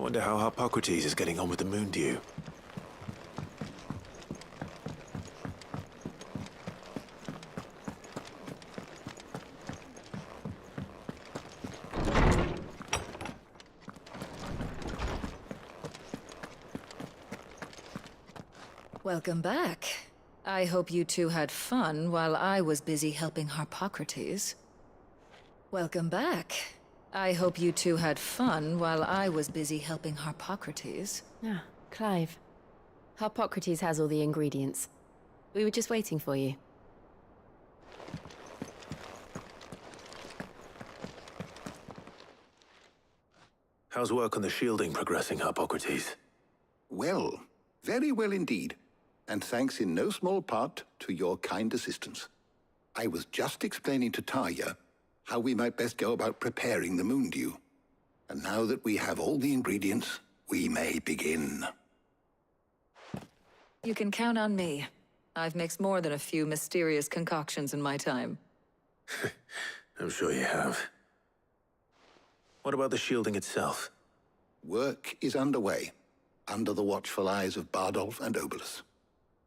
wonder how Hippocrates is getting on with the moon dew. Welcome back. I hope you two had fun while I was busy helping Hippocrates. Welcome back. I hope you two had fun while I was busy helping Hippocrates. Ah, Clive. Hippocrates has all the ingredients. We were just waiting for you. How's work on the shielding progressing, Hippocrates? Well, very well indeed. And thanks in no small part to your kind assistance. I was just explaining to Tarja how we might best go about preparing the moon dew. And now that we have all the ingredients, we may begin. You can count on me. I've mixed more than a few mysterious concoctions in my time. I'm sure you have. What about the shielding itself? Work is underway, under the watchful eyes of Bardolph and Obolus.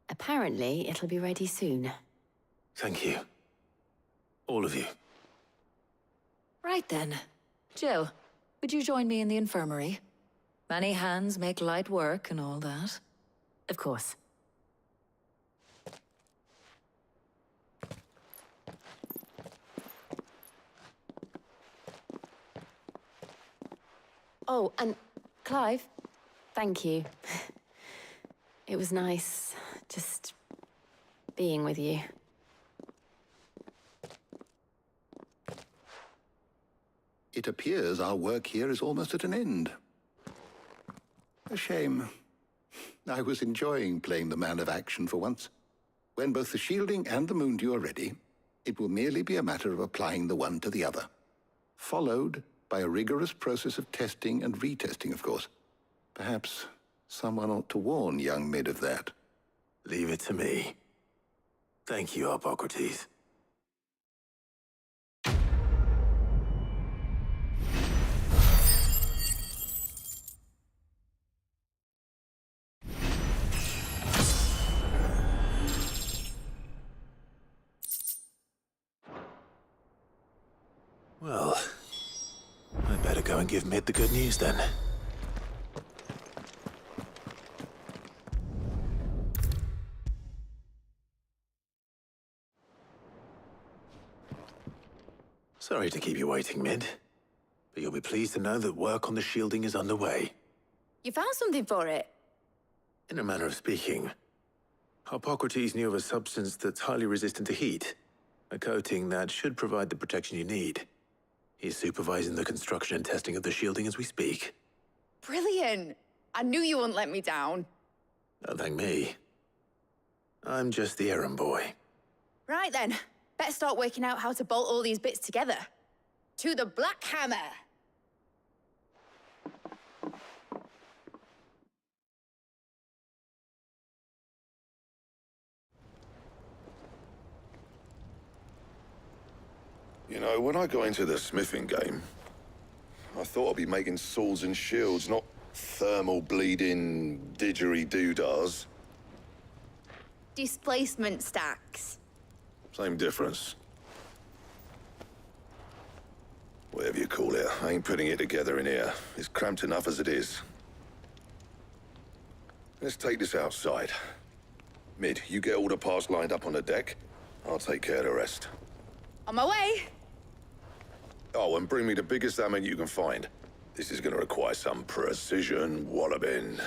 Apparently, it'll be ready soon. Thank you. All of you. Right then. Jill, would you join me in the infirmary? Many hands make light work and all that. Of course. Oh, and Clive, thank you. It was nice, just being with you. It appears our work here is almost at an end. A shame. I was enjoying playing the man of action for once. When both the shielding and the moon dew are ready, it will merely be a matter of applying the one to the other. Followed by a rigorous process of testing and retesting, of course. Perhaps someone ought to warn young Mid of that. Leave it to me. Thank you, Hippocrates. Well, I'd better go and give Mid the good news then. Sorry to keep you waiting, Mid, but you'll be pleased to know that work on the shielding is underway. You found something for it? In a manner of speaking, Hippocrates knew of a substance that's highly resistant to heat, a coating that should provide the protection you need. He's supervising the construction and testing of the shielding as we speak. Brilliant! I knew you wouldn't let me down. Don't thank me. I'm just the errand boy. Right then, better start working out how to bolt all these bits together. To the Black Hammer! You know, when I got into the smithing game, I thought I'd be making swords and shields, not thermal bleeding didgeridoo-dahs. Displacement stacks. Same difference. Whatever you call it, I ain't putting it together in here. It's cramped enough as it is. Let's take this outside. Mid, you get all the parts lined up on the deck. I'll take care of the rest. On my way! Oh, and bring me the biggest hammer you can find. This is gonna require some precision walloping.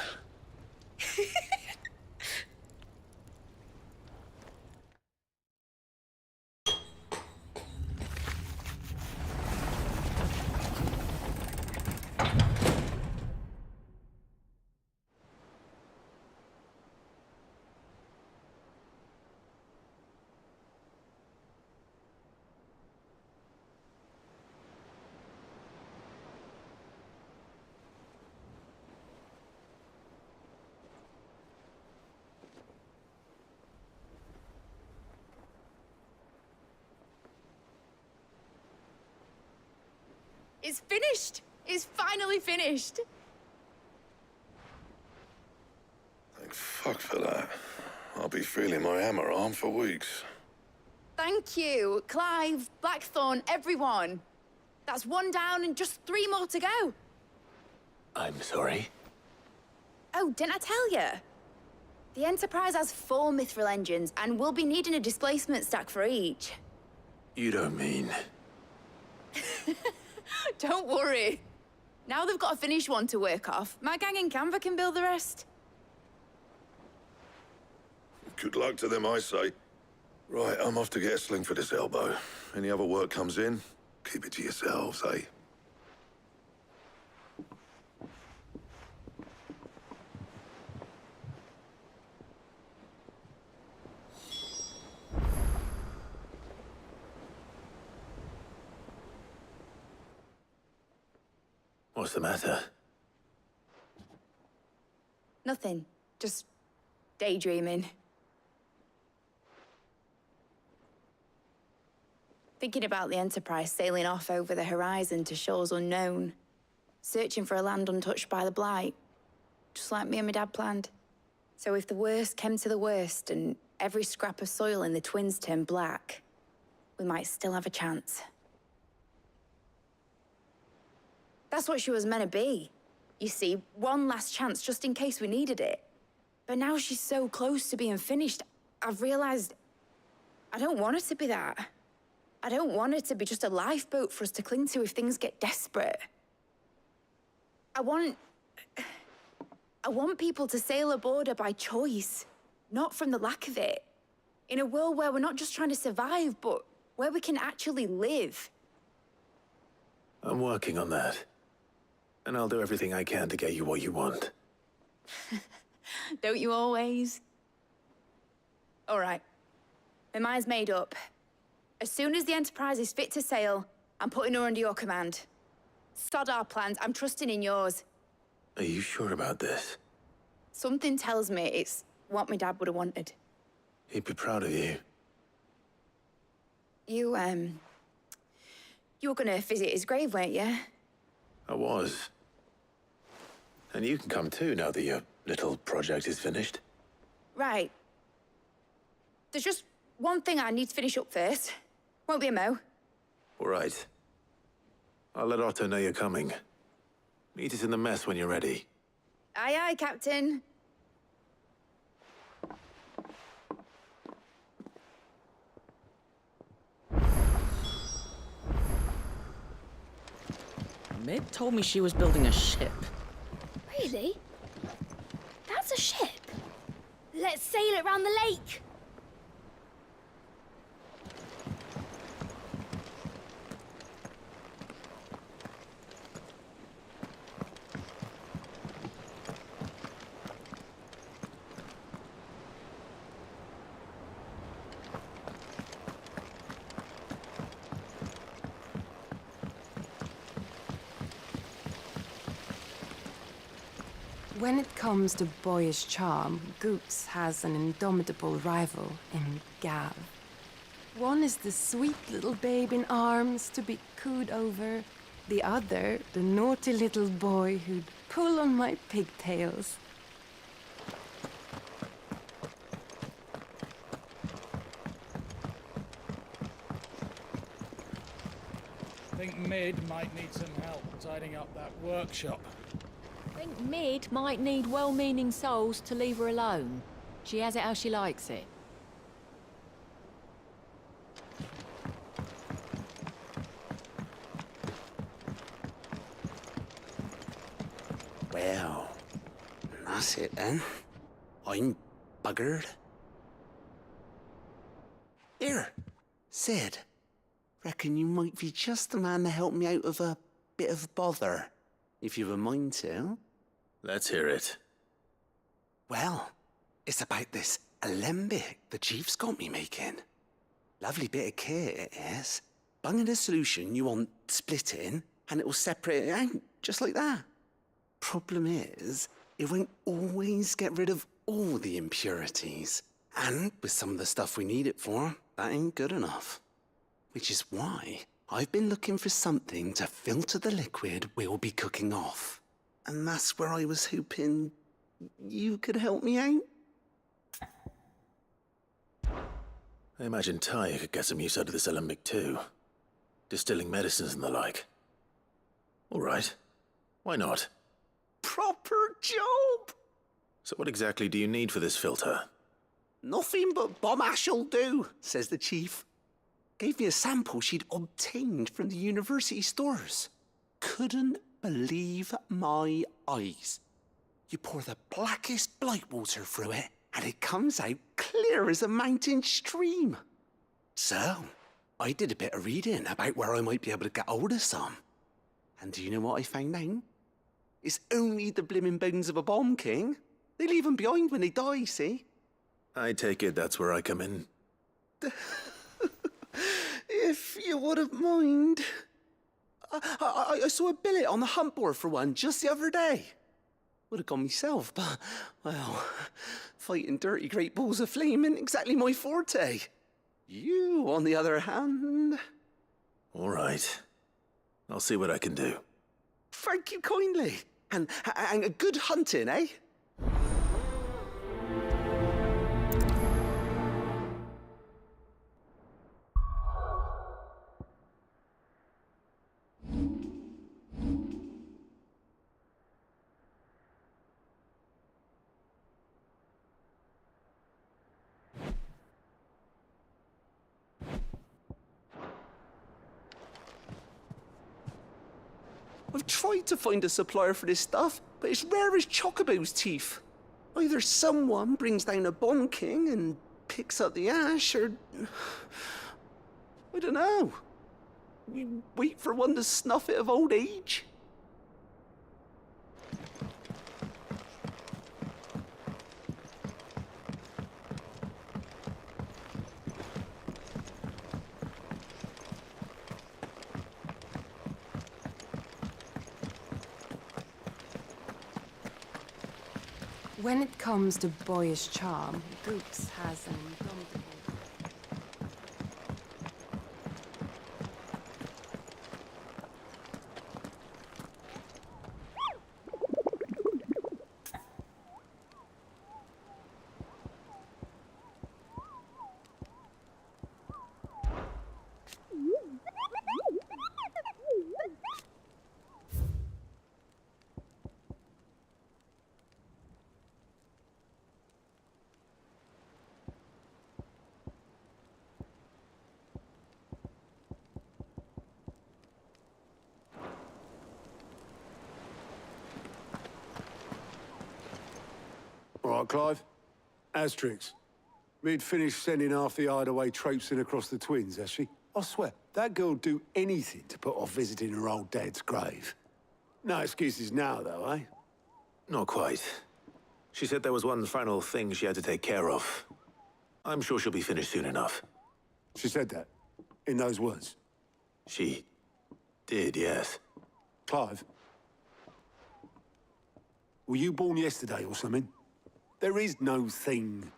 It's finished! It's finally finished! Fuck for that. I'll be feeling my hammer arm for weeks. Thank you, Clive, Blackthorn, everyone. That's one down and just 3 more to go. I'm sorry. Oh, didn't I tell you? The Enterprise has 4 mithril engines, and we'll be needing a displacement stack for each. You don't mean... Don't worry. Now they've got a finished one to work off, my gang in Canva can build the rest. Good luck to them, I say. Right, I'm off to get a sling for this elbow. Any other work comes in, keep it to yourselves, eh? What's the matter? Nothing. Just daydreaming. Thinking about the Enterprise sailing off over the horizon to shores unknown. Searching for a land untouched by the Blight. Just like me and my dad planned. So if the worst came to the worst and every scrap of soil in the Twins turned black, we might still have a chance. That's what she was meant to be. You see, one last chance just in case we needed it. But now she's so close to being finished, I've realized I don't want her to be that. I don't want her to be just a lifeboat for us to cling to if things get desperate. I want people to sail aboard her by choice, not from the lack of it. In a world where we're not just trying to survive, but where we can actually live. I'm working on that. And I'll do everything I can to get you what you want. Don't you always? All right. My mind's made up. As soon as the Enterprise is fit to sail, I'm putting her under your command. Sod our plans, I'm trusting in yours. Are you sure about this? Something tells me it's what my dad would have wanted. He'd be proud of you. You were gonna visit his grave, weren't you? I was. And you can come too now that your little project is finished. Right. There's just one thing I need to finish up first. Won't be a mo. All right. I'll let Otto know you're coming. Meet us in the mess when you're ready. Aye, aye, Captain. Meg told me she was building a ship. Really? That's a ship. Let's sail it round the lake. When it comes to boyish charm, Goots has an indomitable rival in Gav. One is the sweet little babe in arms to be cooed over. The other, the naughty little boy who'd pull on my pigtails. I think Mid might need some help tidying up that workshop. I think Mid might need well-meaning souls to leave her alone. She has it how she likes it. Well, that's it then. I'm buggered. Here, Sid. Reckon you might be just the man to help me out of a bit of bother, if you've a mind to. Let's hear it. Well, it's about this alembic the Chief's got me making. Lovely bit of kit it is. Bung in a solution you want splitting, and it will separate it out, just like that. Problem is, it won't always get rid of all the impurities. And with some of the stuff we need it for, that ain't good enough. Which is why I've been looking for something to filter the liquid we'll be cooking off. And that's where I was hoping you could help me out. I imagine Ty could get some use out of this alembic too. Distilling medicines and the like. All right. Why not? Proper job! So what exactly do you need for this filter? Nothing but bomb ash'll do, says the chief. Gave me a sample she'd obtained from the university stores. Couldn't believe my eyes. You pour the blackest blight water through it, and it comes out clear as a mountain stream. So, I did a bit of reading about where I might be able to get hold of some. And do you know what I found out? It's only the blimmin' bones of a bomb king. They leave them behind when they die, see? I take it that's where I come in. If you wouldn't mind. I saw a billet on the hunt board for one just the other day. Would have gone myself, but, well, fighting dirty great balls of flame ain't exactly my forte. You, on the other hand... All right. I'll see what I can do. Thank you kindly. And good hunting, eh? I've tried to find a supplier for this stuff, but it's rare as Chocobo's teeth. Either someone brings down a bomb king and picks up the ash, or... I don't know. You wait for one to snuff it of old age? When it comes to boyish charm, Goops has an indomitable... All right, Clive. Asterix. We'd finished sending half the hideaway traipsing across the twins, has she? I swear, that girl'd do anything to put off visiting her old dad's grave. No excuses now, though, eh? Not quite. She said there was one final thing she had to take care of. I'm sure she'll be finished soon enough. She said that? In those words? She did, yes. Clive? Were you born yesterday or something? There is no thing.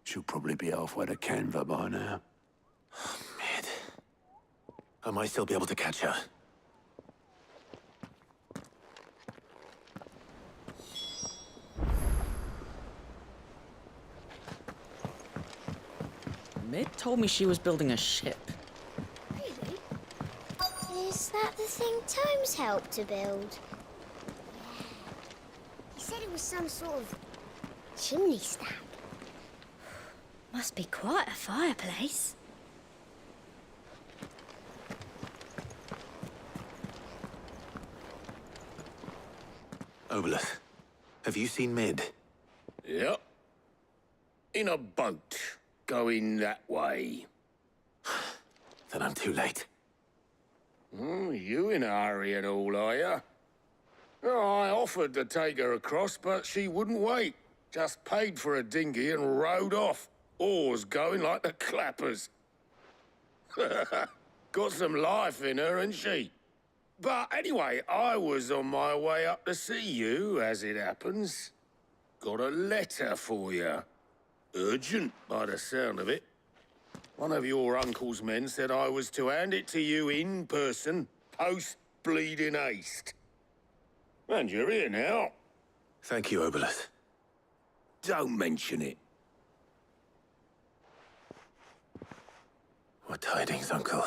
She'll probably be halfway to Canva by now. Mid. I might still be able to catch her. Mid told me she was building a ship. Really? Is that the thing Tomes helped to build? Yeah. He said it was some sort of chimney stack. Must be quite a fireplace. Obelith, have you seen Mid? Yep. In a boat, going that way. Then I'm too late. Oh, you in a hurry and all, are you? Oh, I offered to take her across, but she wouldn't wait. Just paid for a dinghy and rowed off. Oars going like the clappers. Got some life in her, ain't she? But anyway, I was on my way up to see you, as it happens. Got a letter for you. Urgent, by the sound of it. One of your uncle's men said I was to hand it to you in person, post-bleeding haste. And you're here now. Thank you, Obelith. Don't mention it. What tidings, Uncle?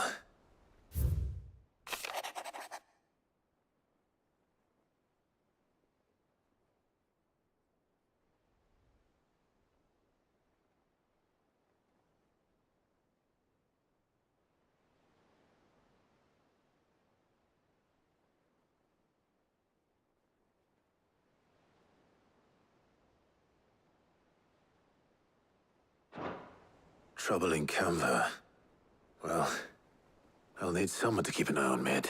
Trouble in Canva. Well, I'll need someone to keep an eye on Mid.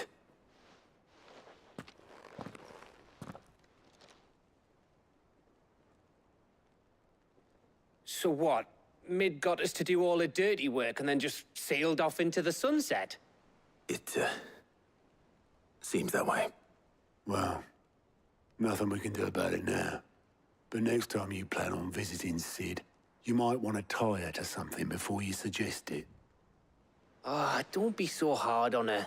So what? Mid got us to do all the dirty work and then just sailed off into the sunset? It, seems that way. Well, nothing we can do about it now. But next time you plan on visiting Sid, you might want to tie her to something before you suggest it. Ah, don't be so hard on her.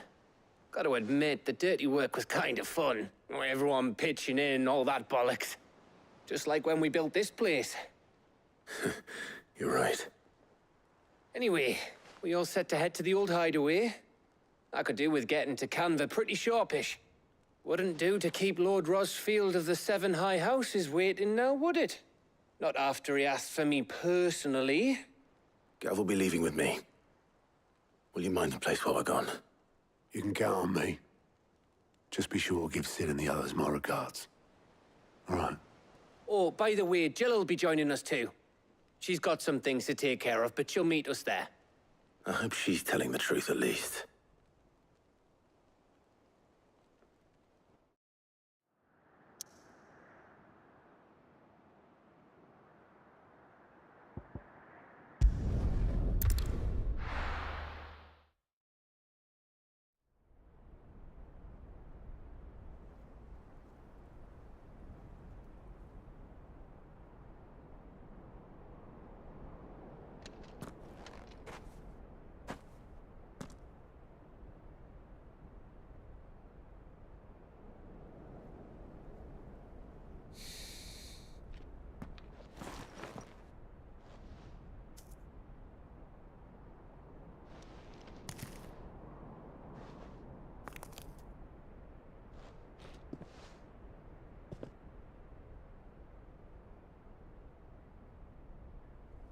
Gotta admit, the dirty work was kind of fun. Everyone pitching in, all that bollocks. Just like when we built this place. You're right. Anyway, we all set to head to the old hideaway. I could do with getting to Canva pretty sharpish. Wouldn't do to keep Lord Rosfield of the Seven High Houses waiting now, would it? Not after he asked for me personally. Gav will be leaving with me. Will you mind the place while we're gone? You can count on me. Just be sure to give Sid and the others my regards. All right. Oh, by the way, Jill will be joining us too. She's got some things to take care of, but she'll meet us there. I hope she's telling the truth at least.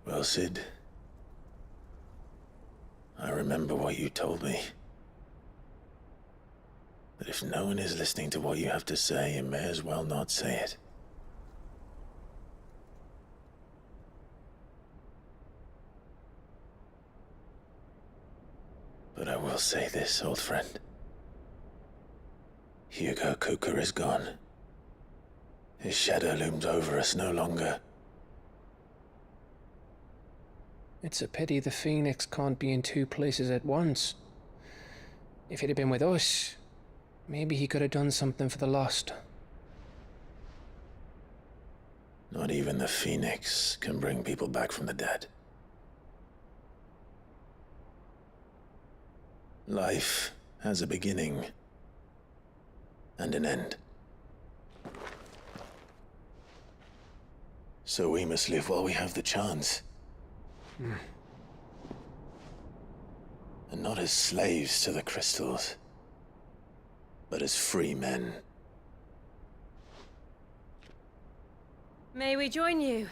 Well, Sid, I remember what you told me. That if no one is listening to what you have to say, you may as well not say it. But I will say this, old friend. Hugo Cooker is gone. His shadow looms over us no longer. It's a pity the Phoenix can't be in two places at once. If it had been with us, maybe he could have done something for the lost. Not even the Phoenix can bring people back from the dead. Life has a beginning and an end. So we must live while we have the chance. And not as slaves to the crystals, but as free men. May we join you?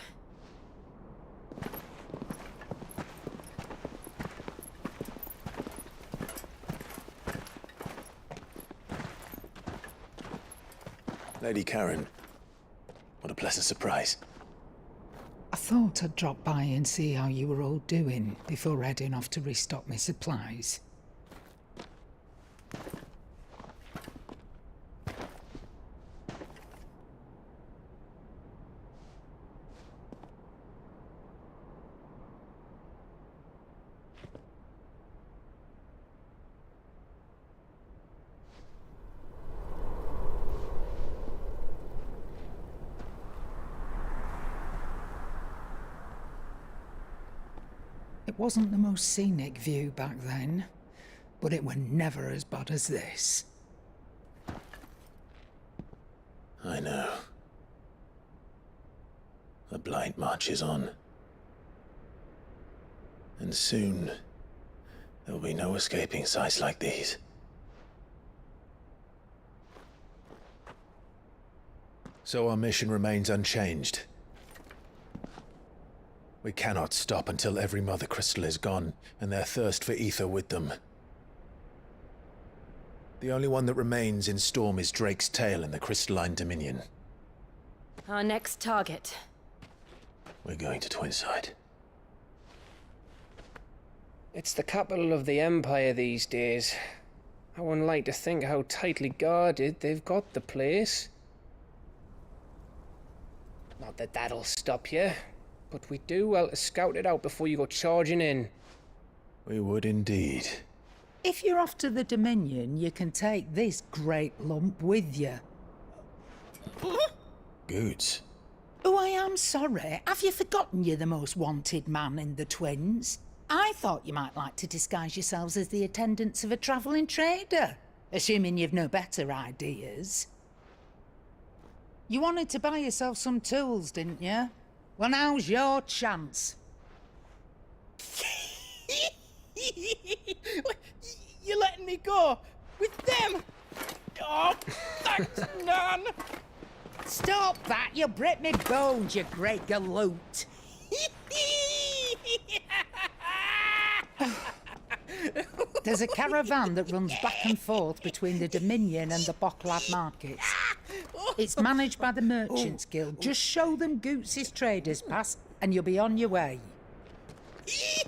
Lady Karen, what a pleasant surprise. I thought I'd drop by and see how you were all doing before heading off to restock my supplies. It wasn't the most scenic view back then, but it were never as bad as this. I know. The Blight marches on. And soon, There'll be no escaping sights like these. So our mission remains unchanged. We cannot stop until every Mother Crystal is gone, and their thirst for ether with them. The only one that remains in Storm is Drake's tail in the Crystalline Dominion. Our next target. We're going to Twinside. It's the capital of the Empire these days. I wouldn't like to think how tightly guarded they've got the place. Not that that'll stop you, but we do well to scout it out before you go charging in. We would indeed. If you're off to the Dominion, you can take this great lump with you. Goods. Oh, I am sorry. Have you forgotten you're the most wanted man in the Twins? I thought you might like to disguise yourselves as the attendants of a travelling trader, assuming you've no better ideas. You wanted to buy yourself some tools, didn't you? Well, now's your chance. You're letting me go with them? Oh, thanks, Nan. Stop that! You'll break me bones, you great galoot. There's a caravan that runs back and forth between the Dominion and the Bocklad markets. It's managed by the Merchants Guild. Just show them Goots' traders pass and you'll be on your way.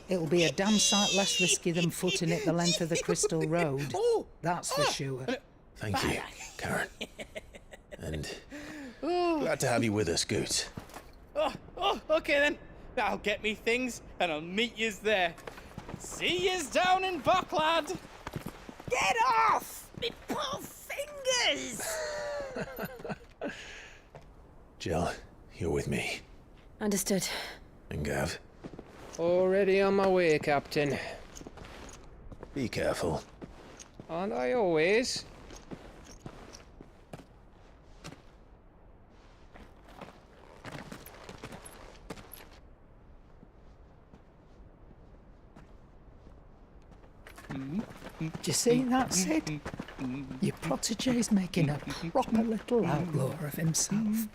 It'll be a damn sight less risky than footing it the length of the Crystal Road. That's for sure. Thank you, Karen. And glad to have you with us, Goots. Okay then. I'll get me things and I'll meet yous there. See yous down in Bocklad. Get off! Me poor fingers! Jill, you're with me. Understood. And Gav. Already on my way, Captain. Be careful. Aren't I always? Do you see that, Sid? Your protege's making a proper little outlaw of himself.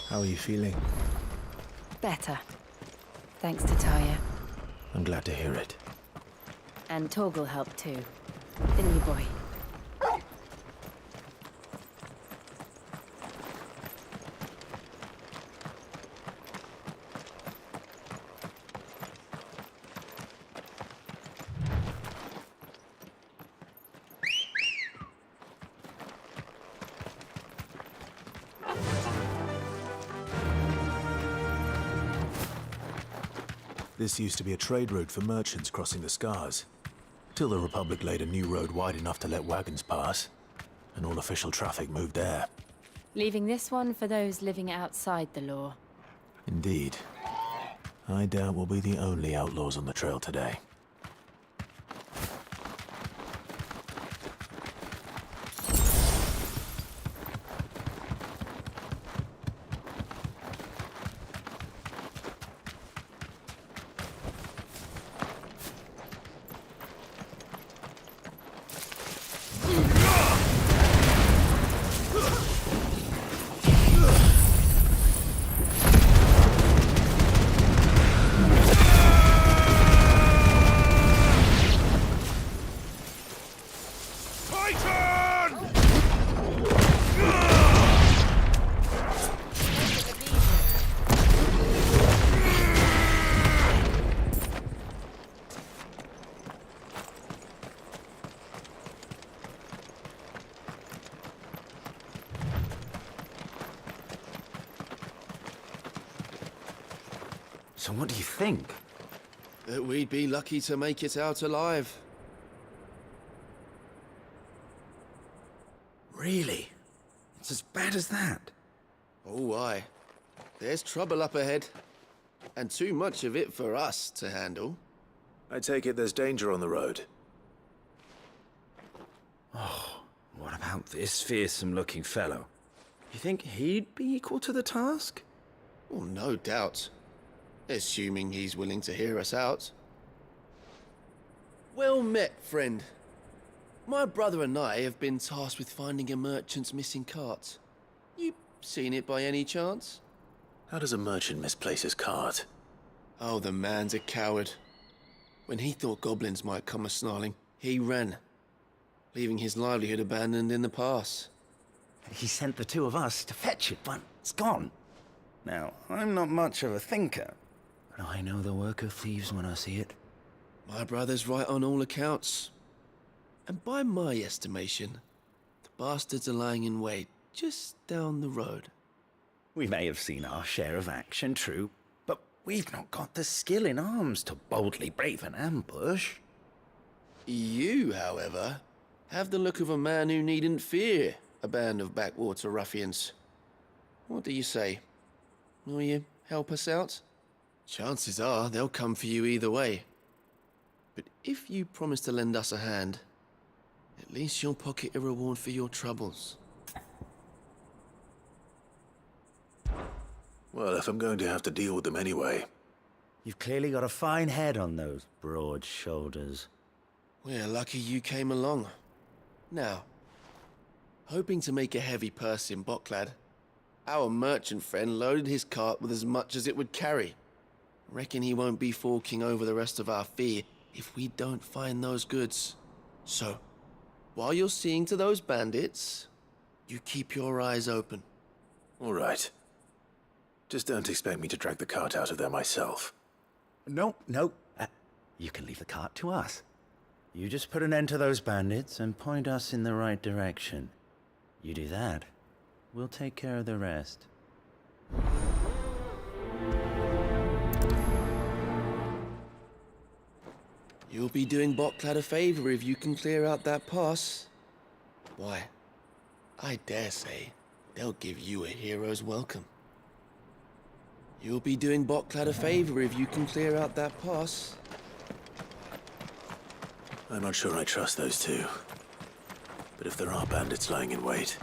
How are you feeling? Better. Thanks to Taya. I'm glad to hear it. And Torgal helped too. Didn't you, boy? This used to be a trade route for merchants crossing the Scars, till the Republic laid a new road wide enough to let wagons pass, and all official traffic moved there. Leaving this one for those living outside the law. Indeed. I doubt we'll be the only outlaws on the trail today. So what do you think? That we'd be lucky to make it out alive. Really? It's as bad as that? Oh, aye. There's trouble up ahead. And too much of it for us to handle. I take it there's danger on the road. Oh, what about this fearsome-looking fellow? You think he'd be equal to the task? Well, no doubt. Assuming he's willing to hear us out. Well met, friend. My brother and I have been tasked with finding a merchant's missing cart. You seen it by any chance? How does a merchant misplace his cart? Oh, the man's a coward. When he thought goblins might come a-snarling, he ran, leaving his livelihood abandoned in the pass. He sent the two of us to fetch it, but it's gone. Now, I'm not much of a thinker, but I know the work of thieves when I see it. My brother's right on all accounts. And by my estimation, the bastards are lying in wait just down the road. We may have seen our share of action, true, but we've not got the skill in arms to boldly brave an ambush. You, however, have the look of a man who needn't fear a band of backwater ruffians. What do you say? Will you help us out? Chances are they'll come for you either way. But if you promise to lend us a hand, at least you'll pocket a reward for your troubles. Well, if I'm going to have to deal with them anyway. You've clearly got a fine head on those broad shoulders. We're lucky you came along. Now, hoping to make a heavy purse in Boklad, our merchant friend loaded his cart with as much as it would carry. Reckon he won't be forking over the rest of our fee if we don't find those goods. So, while you're seeing to those bandits, you keep your eyes open. All right. Just don't expect me to drag the cart out of there myself. No. You can leave the cart to us. You just put an end to those bandits and point us in the right direction. You do that, we'll take care of the rest. You'll be doing Boklad a favor if you can clear out that pass. Why, I dare say they'll give you a hero's welcome. You'll be doing Boklad a favor if you can clear out that pass. I'm not sure I trust those two. But if there are bandits lying in wait,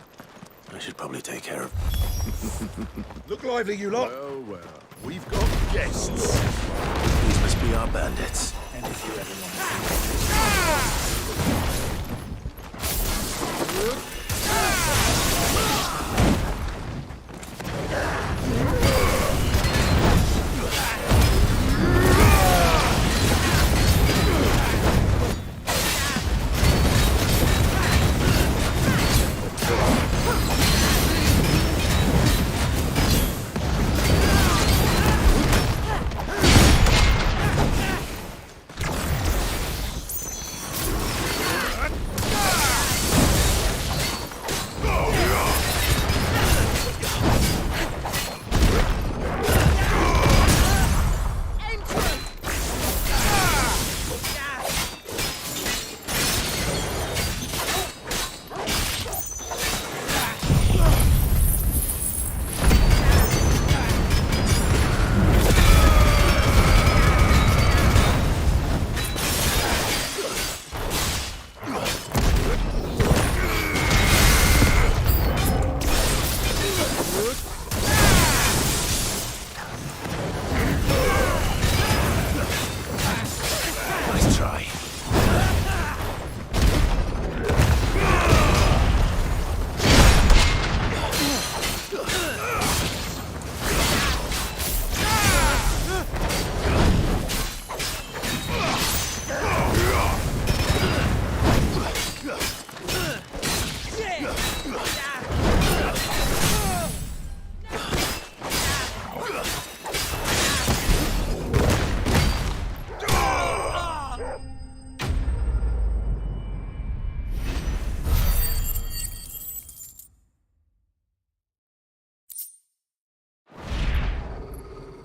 I should probably take care of... Look lively, you lot. Well, we've got guests. These must be our bandits. And if you ever want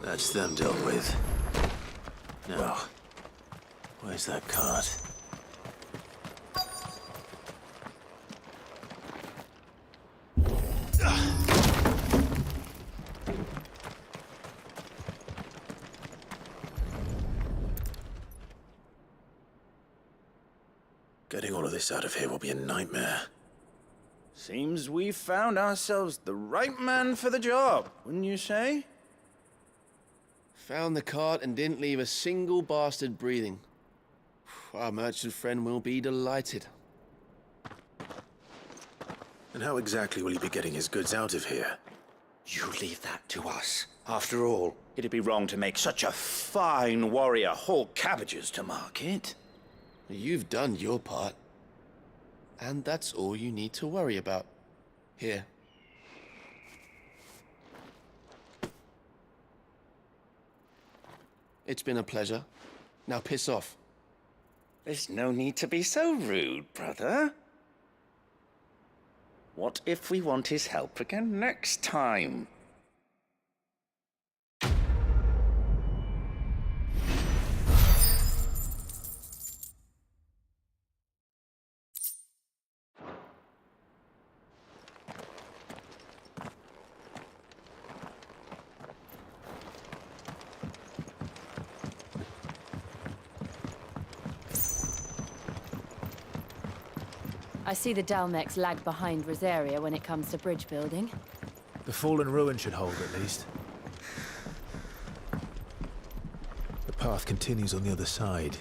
That's them dealt with. Now, where's that cart? Getting all of this out of here will be a nightmare. Seems we've found ourselves the right man for the job, wouldn't you say? Found the cart and didn't leave a single bastard breathing. Our merchant friend will be delighted. And how exactly will he be getting his goods out of here? You leave that to us. After all, it'd be wrong to make such a fine warrior haul cabbages to market. You've done your part. And that's all you need to worry about. Here. It's been a pleasure. Now piss off. There's no need to be so rude, brother. What if we want his help again next time? I see the Dalmex lag behind Rosaria when it comes to bridge building. The fallen ruin should hold, at least. The path continues on the other side.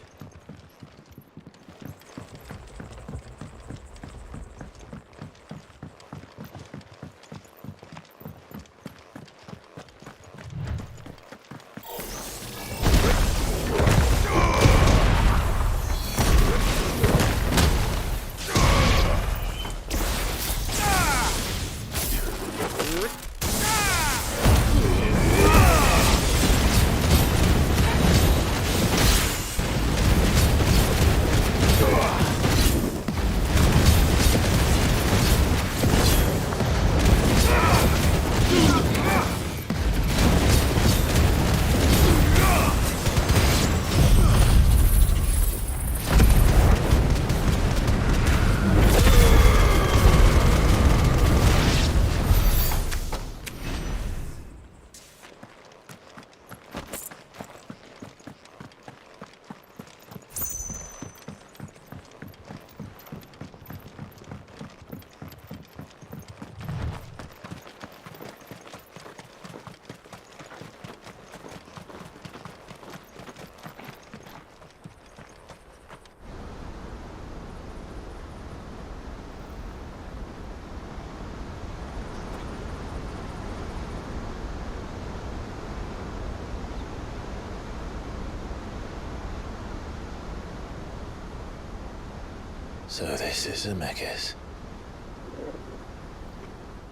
So this is Zemeckis.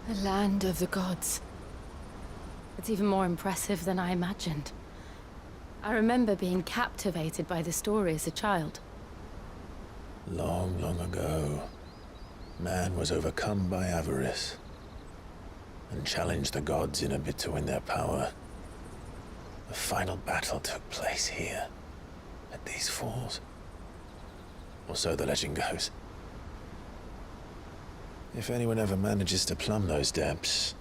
The land of the gods. It's even more impressive than I imagined. I remember being captivated by the story as a child. Long, long ago, man was overcome by avarice and challenged the gods in a bid to win their power. The final battle took place here, at these falls. Or so the legend goes. If anyone ever manages to plumb those depths,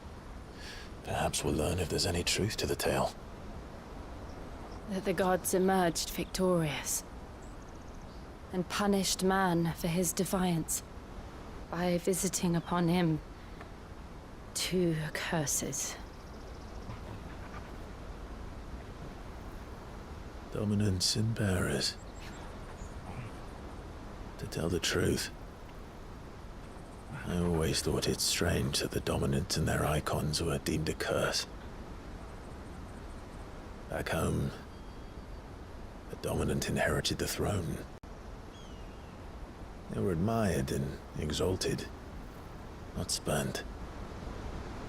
perhaps we'll learn if there's any truth to the tale. That the gods emerged victorious and punished man for his defiance by visiting upon him 2 curses. Dominance and bearers. To tell the truth, I always thought it strange that the dominant and their icons were deemed a curse. Back home, the dominant inherited the throne. They were admired and exalted, not spurned.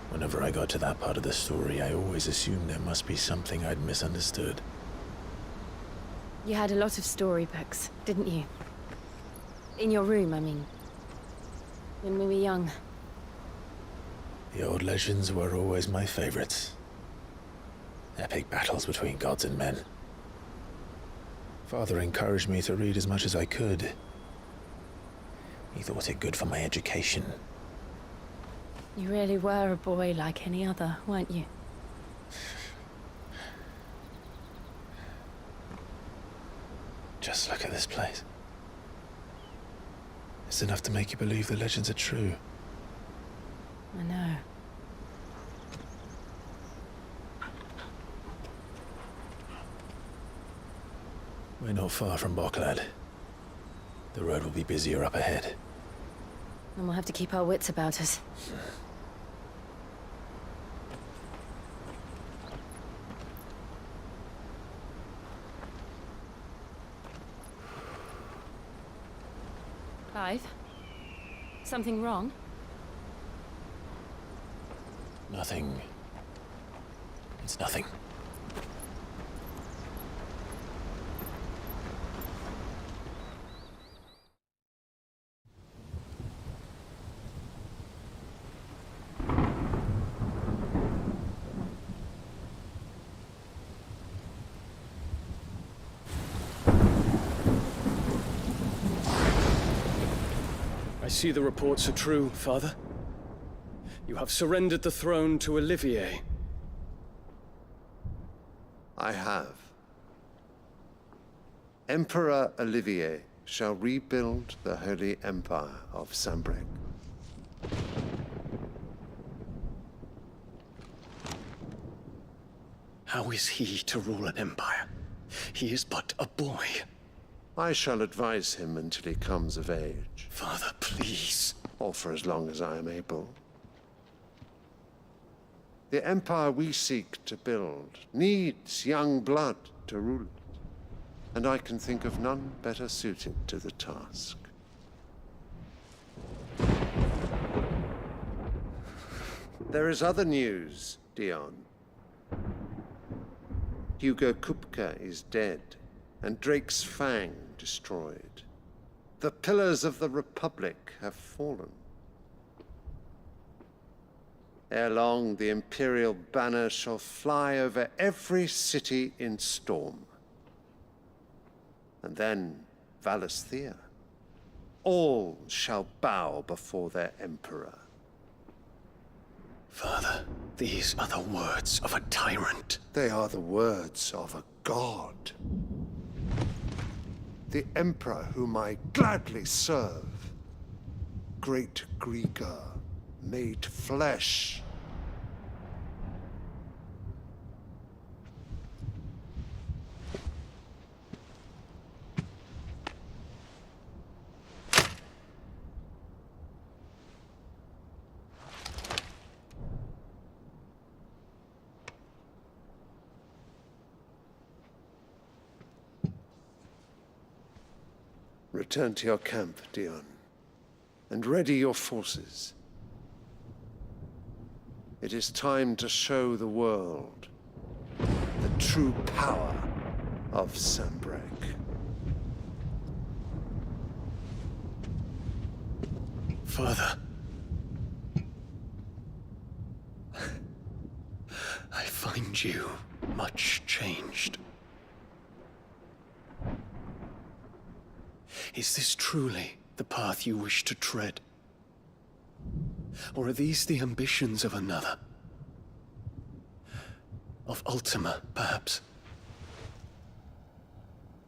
Whenever I got to that part of the story, I always assumed there must be something I'd misunderstood. You had a lot of storybooks, didn't you? In your room, I mean. When we were young. The old legends were always my favorites. Epic battles between gods and men. Father encouraged me to read as much as I could. He thought it good for my education. You really were a boy like any other, weren't you? Just look at this place. It's enough to make you believe the legends are true. I know. We're not far from Boklad. The road will be busier up ahead. And we'll have to keep our wits about us. Clive? Something wrong? Nothing. It's nothing. I see the reports are true, Father. You have surrendered the throne to Olivier. I have. Emperor Olivier shall rebuild the Holy Empire of Sambrec. How is he to rule an empire? He is but a boy. I shall advise him until he comes of age. Father, please. Or for as long as I am able. The empire we seek to build needs young blood to rule it, and I can think of none better suited to the task. There is other news, Dion. Hugo Kupka is dead, and Drake's Fang destroyed. The pillars of the Republic have fallen. Ere long, the Imperial banner shall fly over every city in Storm. And then, Valisthea. All shall bow before their Emperor. Father, these are the words of a tyrant. They are the words of a god. The Emperor whom I gladly serve. Great Grieger, made flesh. Return to your camp, Dion, and ready your forces. It is time to show the world the true power of Sambrec. Father. I find you much changed. Is this truly the path you wish to tread? Or are these the ambitions of another? Of Ultima, perhaps?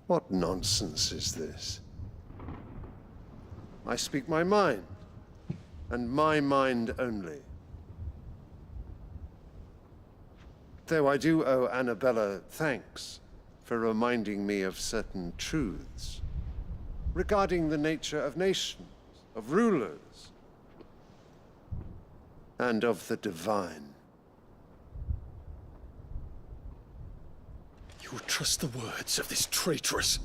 What nonsense is this? I speak my mind, and my mind only. Though I do owe Annabella thanks for reminding me of certain truths regarding the nature of nations, of rulers, and of the divine. You would trust the words of this traitress?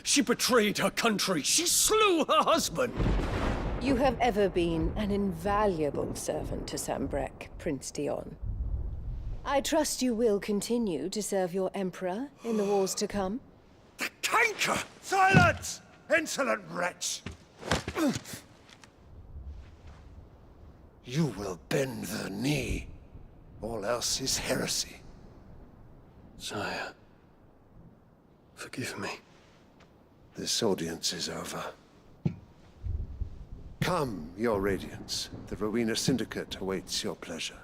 She betrayed her country. She slew her husband. You have ever been an invaluable servant to Sambrec, Prince Dion. I trust you will continue to serve your Emperor in the wars to come. Canker! Silence! Insolent wretch! You will bend the knee. All else is heresy. Sire, forgive me. This audience is over. Come, Your Radiance. The Rowena Syndicate awaits your pleasure.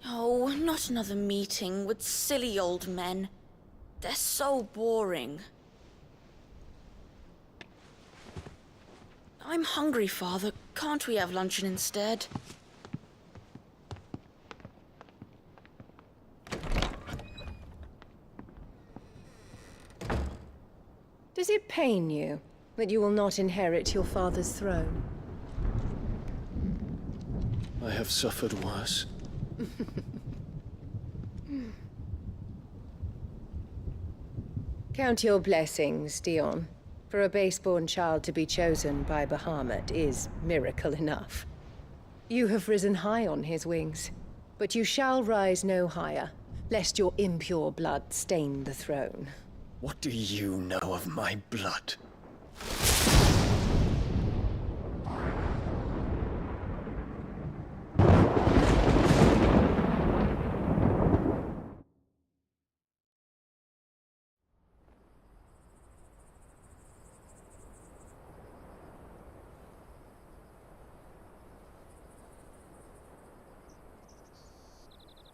Oh, not another meeting with silly old men. They're so boring. I'm hungry, Father. Can't we have luncheon instead? Does it pain you that you will not inherit your father's throne? I have suffered worse. Count your blessings, Dion. For a base-born child to be chosen by Bahamut is miracle enough. You have risen high on his wings, but you shall rise no higher, lest your impure blood stain the throne. What do you know of my blood?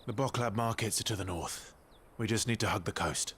The Boklab markets are to the north. We just need to hug the coast.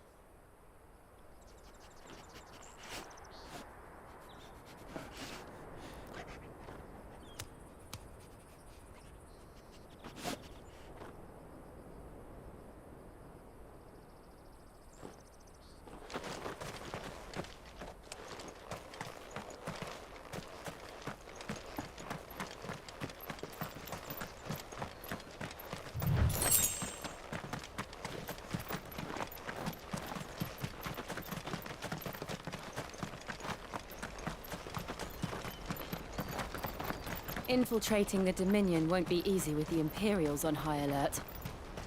Infiltrating the Dominion won't be easy with the Imperials on high alert.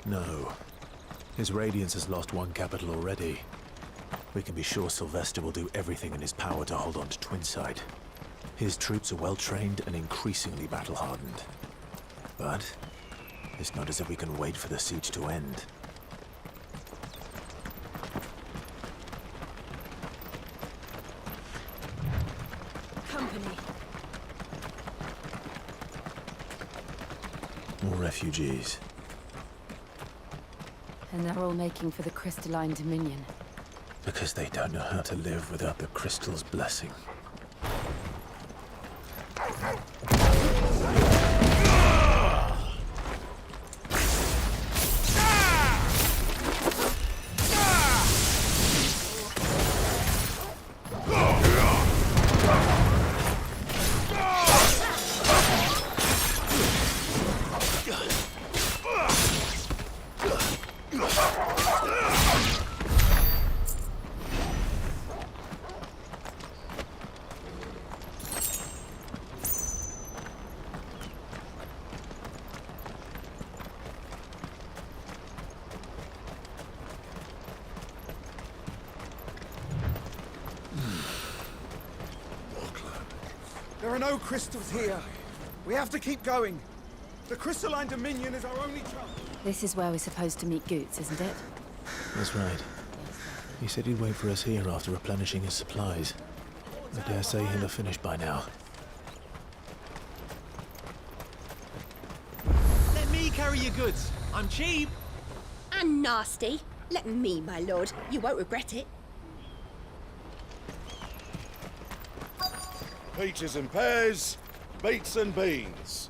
No. His Radiance has lost one capital already. We can be sure Sylvester will do everything in his power to hold on to Twinside. His troops are well-trained and increasingly battle-hardened. But it's not as if we can wait for the siege to end. Company. More refugees. And they're all making for the Crystalline Dominion. Because they don't know how to live without the crystal's blessing. There are no crystals here. We have to keep going. The Crystalline Dominion is our only chance. This is where we're supposed to meet Goots, isn't it? That's right. He said he'd wait for us here after replenishing his supplies. I dare say he'll have finished by now. Let me carry your goods. I'm cheap. And nasty. Let me, my lord. You won't regret it. Peaches and pears, beets and beans.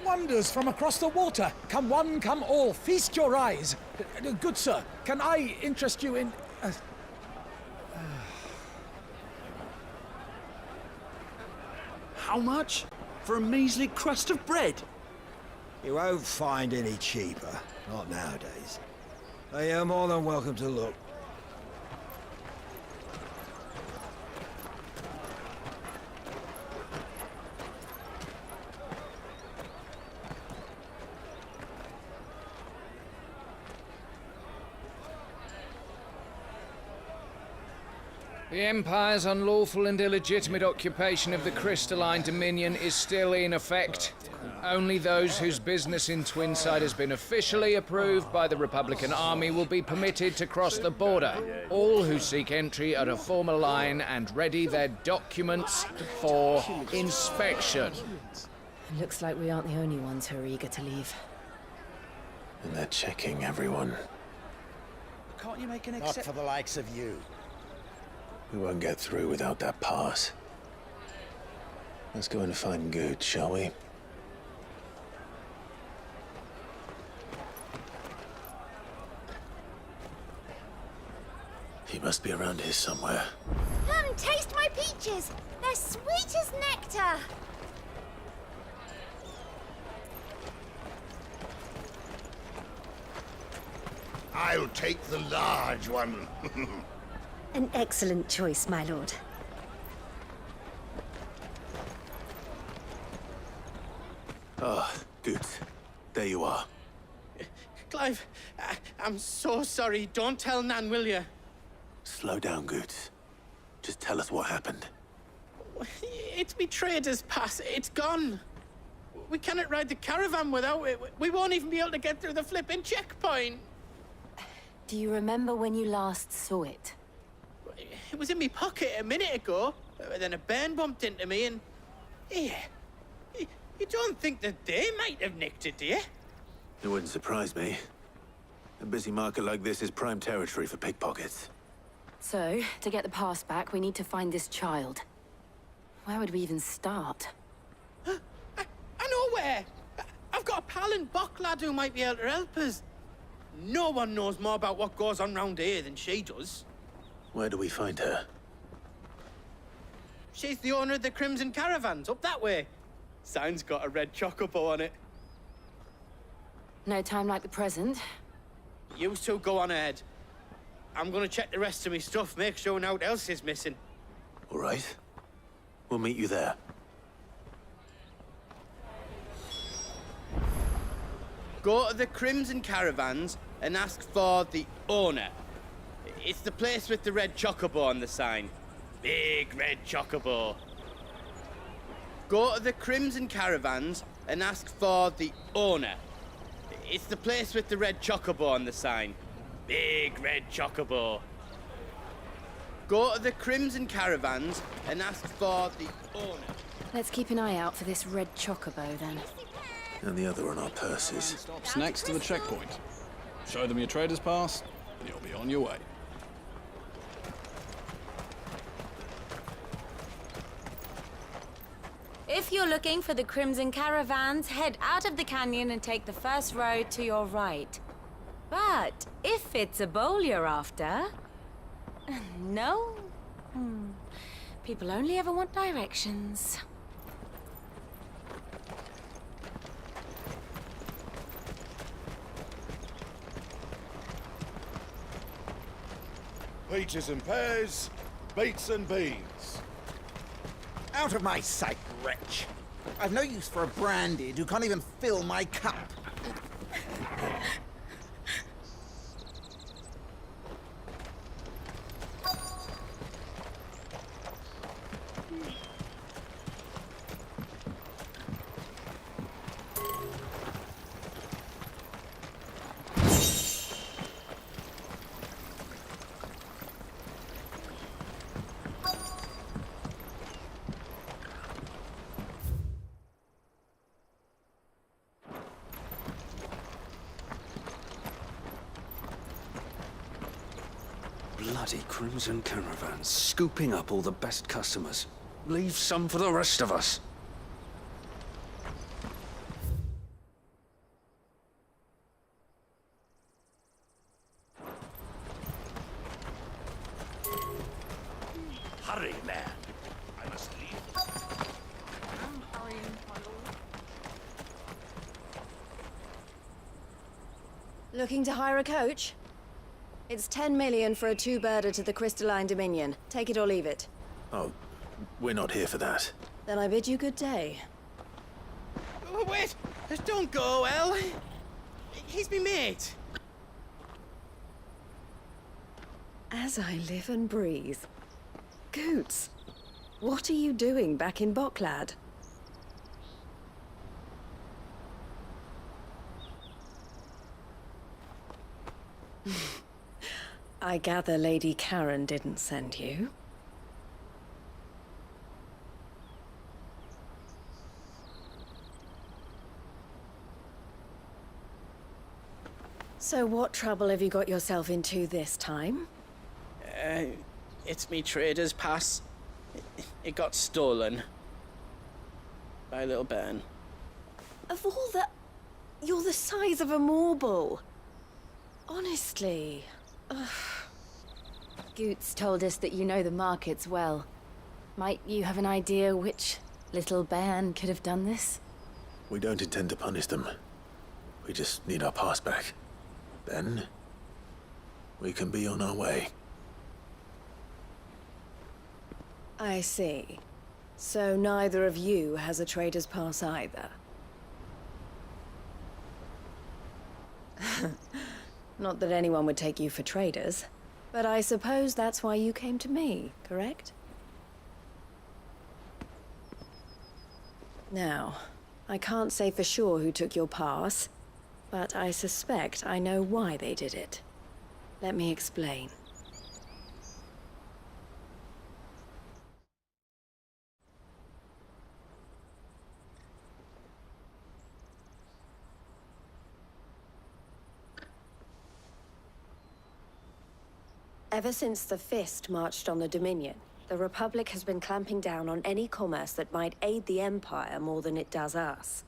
Wonders from across the water. Come one, come all. Feast your eyes. Good sir, can I interest you in... How much? For a measly crust of bread? You won't find any cheaper. Not nowadays. But you're more than welcome to look. The Empire's unlawful and illegitimate occupation of the Crystalline Dominion is still in effect. Only those whose business in Twinside has been officially approved by the Republican Army will be permitted to cross the border. All who seek entry are to form a line and ready their documents for inspection. It looks like we aren't the only ones who are eager to leave. And they're checking everyone. Can't you make an Not for the likes of you. We won't get through without that pass. Let's go and find Good, shall we? He must be around here somewhere. Come, taste my peaches! They're sweet as nectar! I'll take the large one. An excellent choice, my lord. Ah, Good. There you are. Clive, I'm so sorry. Don't tell Nan, will you? Slow down, Good. Just tell us what happened. It's me trader's pass. It's gone. We cannot ride the caravan without it. We won't even be able to get through the flipping checkpoint. Do you remember when you last saw it? It was in my pocket a minute ago. Then a bairn bumped into me and... Yeah. You don't think that they might have nicked it, do you? It wouldn't surprise me. A busy market like this is prime territory for pickpockets. So, to get the pass back, we need to find this child. Where would we even start? I know where! I've got a pal in Bock lad who might be able to help us. No one knows more about what goes on round here than she does. Where do we find her? She's the owner of the Crimson Caravans, up that way. Sign's got a red chocobo on it. No time like the present. You two go on ahead. I'm gonna check the rest of my stuff, make sure no one else is missing. All right. We'll meet you there. Go to the Crimson Caravans and ask for the owner. It's the place with the red chocobo on the sign. Big red chocobo. Go to the Crimson Caravans and ask for the owner. It's the place with the red chocobo on the sign. Big red chocobo. Go to the Crimson Caravans and ask for the owner. Let's keep an eye out for this red chocobo, then. And the other on our purses. Stops next to the checkpoint. Show them your trader's pass, and you'll be on your way. If you're looking for the Crimson Caravans, head out of the canyon and take the first road to your right. But if it's a bowl you're after... No? People only ever want directions. Peaches and pears, beets and beans. Out of my sight, wretch. I've no use for a branded who can't even fill my cup. Bloody Crimson Caravans, scooping up all the best customers. Leave some for the rest of us. Hurry, man. I must leave. I'm hurrying, my lord. Looking to hire a coach? It's 10 million for a two-birder to the Crystalline Dominion. Take it or leave it. Oh, we're not here for that. Then I bid you good day. Oh, wait! Don't go, El. He's me mate. As I live and breathe. Goots, what are you doing back in Bocklad? I gather Lady Karen didn't send you. So what trouble have you got yourself into this time? It's me trader's pass. It got stolen. By little Ben. Of all the... You're the size of a marble. Honestly. Ugh. Goots told us that you know the markets well. Might you have an idea which little bairn could have done this? We don't intend to punish them. We just need our pass back. Then, we can be on our way. I see. So neither of you has a trader's pass either. Not that anyone would take you for traders, but I suppose that's why you came to me, correct? Now, I can't say for sure who took your pass, but I suspect I know why they did it. Let me explain. Ever since the Fist marched on the Dominion, the Republic has been clamping down on any commerce that might aid the Empire more than it does us.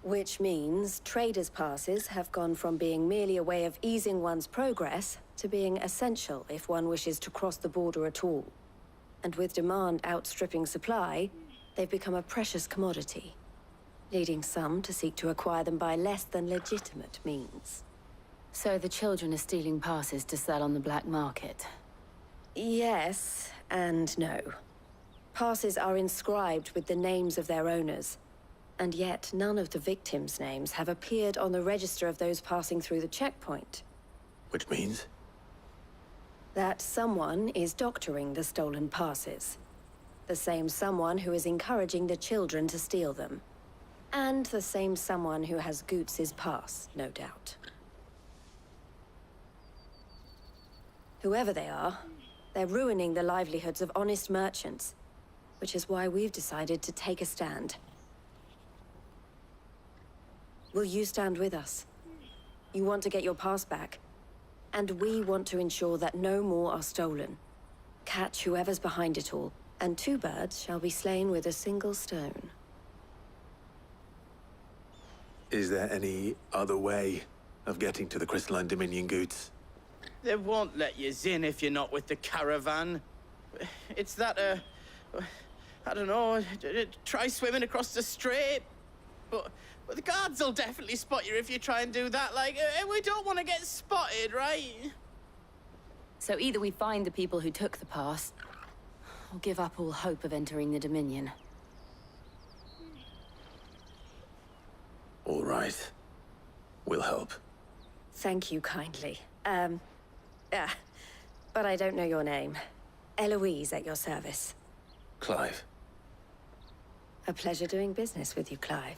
Which means traders' passes have gone from being merely a way of easing one's progress to being essential if one wishes to cross the border at all. And with demand outstripping supply, they've become a precious commodity, leading some to seek to acquire them by less than legitimate means. So the children are stealing passes to sell on the black market? Yes, and no. Passes are inscribed with the names of their owners, and yet none of the victims' names have appeared on the register of those passing through the checkpoint. Which means? That someone is doctoring the stolen passes. The same someone who is encouraging the children to steal them. And the same someone who has Goots' pass, no doubt. Whoever they are, they're ruining the livelihoods of honest merchants, which is why we've decided to take a stand. Will you stand with us? You want to get your pass back, and we want to ensure that no more are stolen. Catch whoever's behind it all, and 2 birds shall be slain with a single stone. Is there any other way of getting to the Crystalline Dominion, Goots? They won't let you in if you're not with the caravan. It's that, I don't know, try swimming across the strait. But the guards will definitely spot you if you try and do that. Like, we don't want to get spotted, right? So either we find the people who took the pass, or give up all hope of entering the Dominion. All right. We'll help. Thank you kindly. But I don't know your name. Eloise at your service. Clive. A pleasure doing business with you, Clive.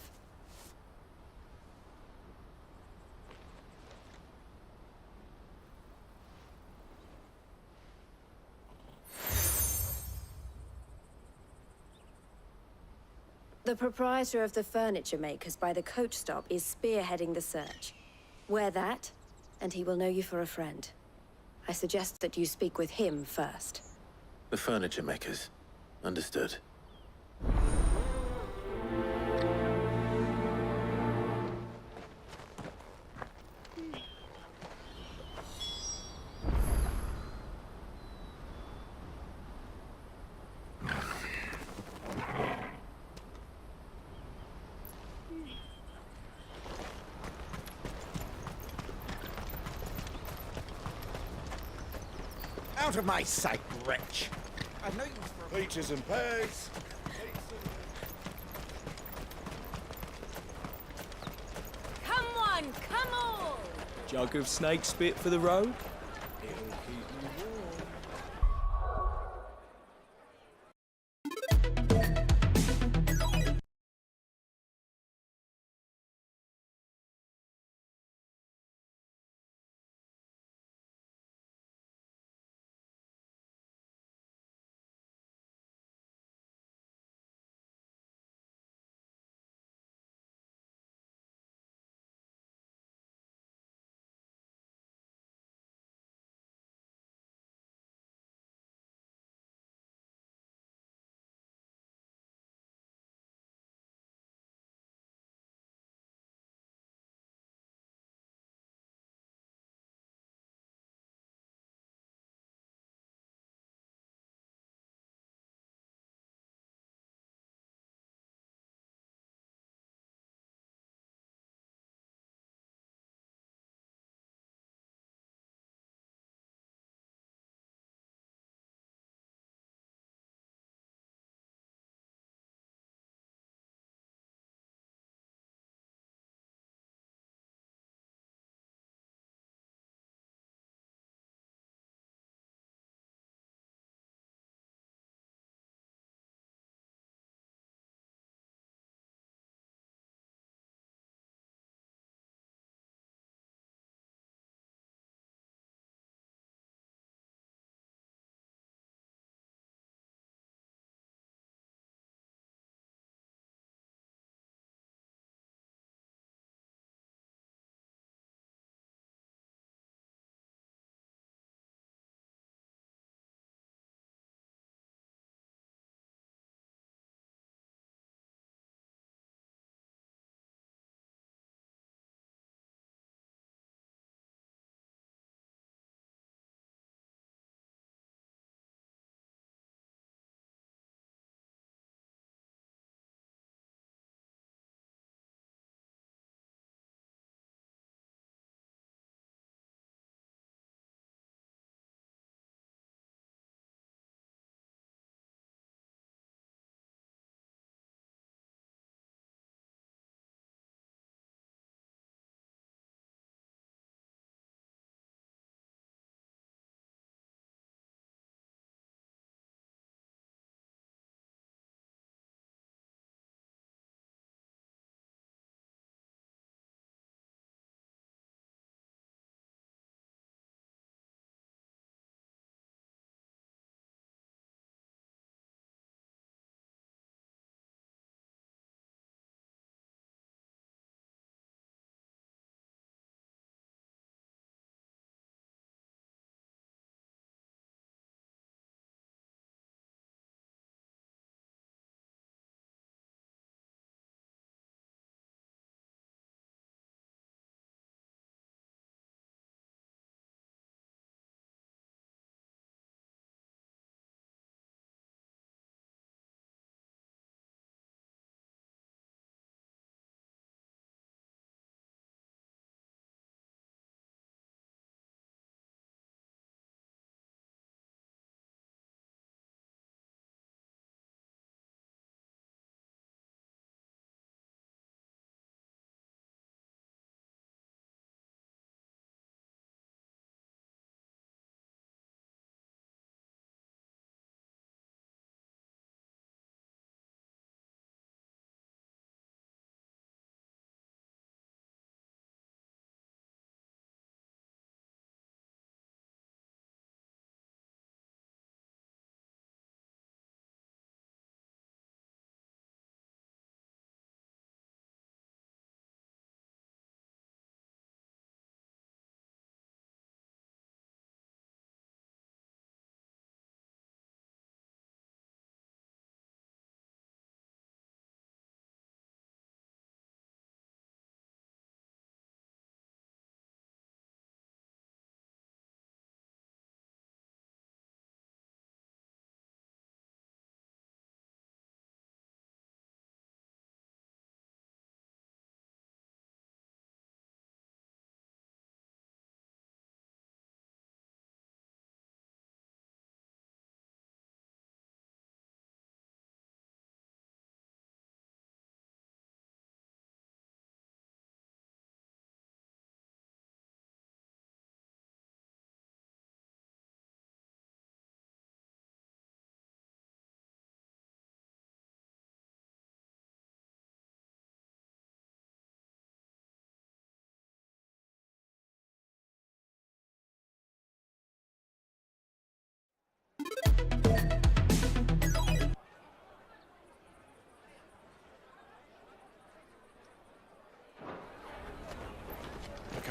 The proprietor of the furniture makers by the coach stop is spearheading the search. Wear that, and he will know you for a friend. I suggest that you speak with him first. The furniture makers. Understood. Out of my sight, wretch! I've no use for peaches and pears. Come on, come on! Jug of snake spit for the road?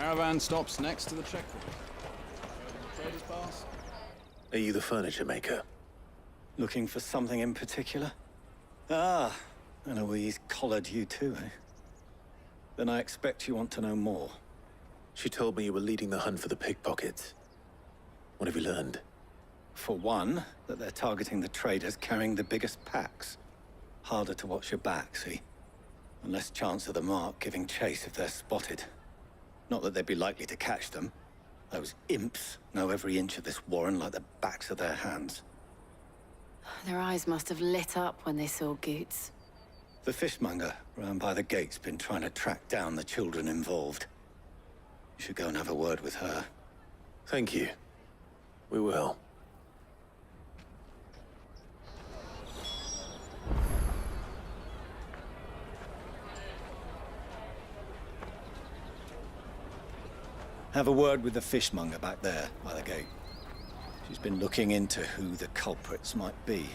Caravan stops next to the checkpoint. Traders pass. Are you the furniture maker? Looking for something in particular? Ah, Eloise collared you too, eh? Then I expect you want to know more. She told me you were leading the hunt for the pickpockets. What have you learned? For one, that they're targeting the traders carrying the biggest packs. Harder to watch your back, see? And less chance of the mark giving chase if they're spotted. Not that they'd be likely to catch them. Those imps know every inch of this warren like the backs of their hands. Their eyes must have lit up when they saw Goots. The fishmonger round by the gate's been trying to track down the children involved. You should go and have a word with her. Thank you. We will. Have a word with the fishmonger back there by the gate. She's been looking into who the culprits might be.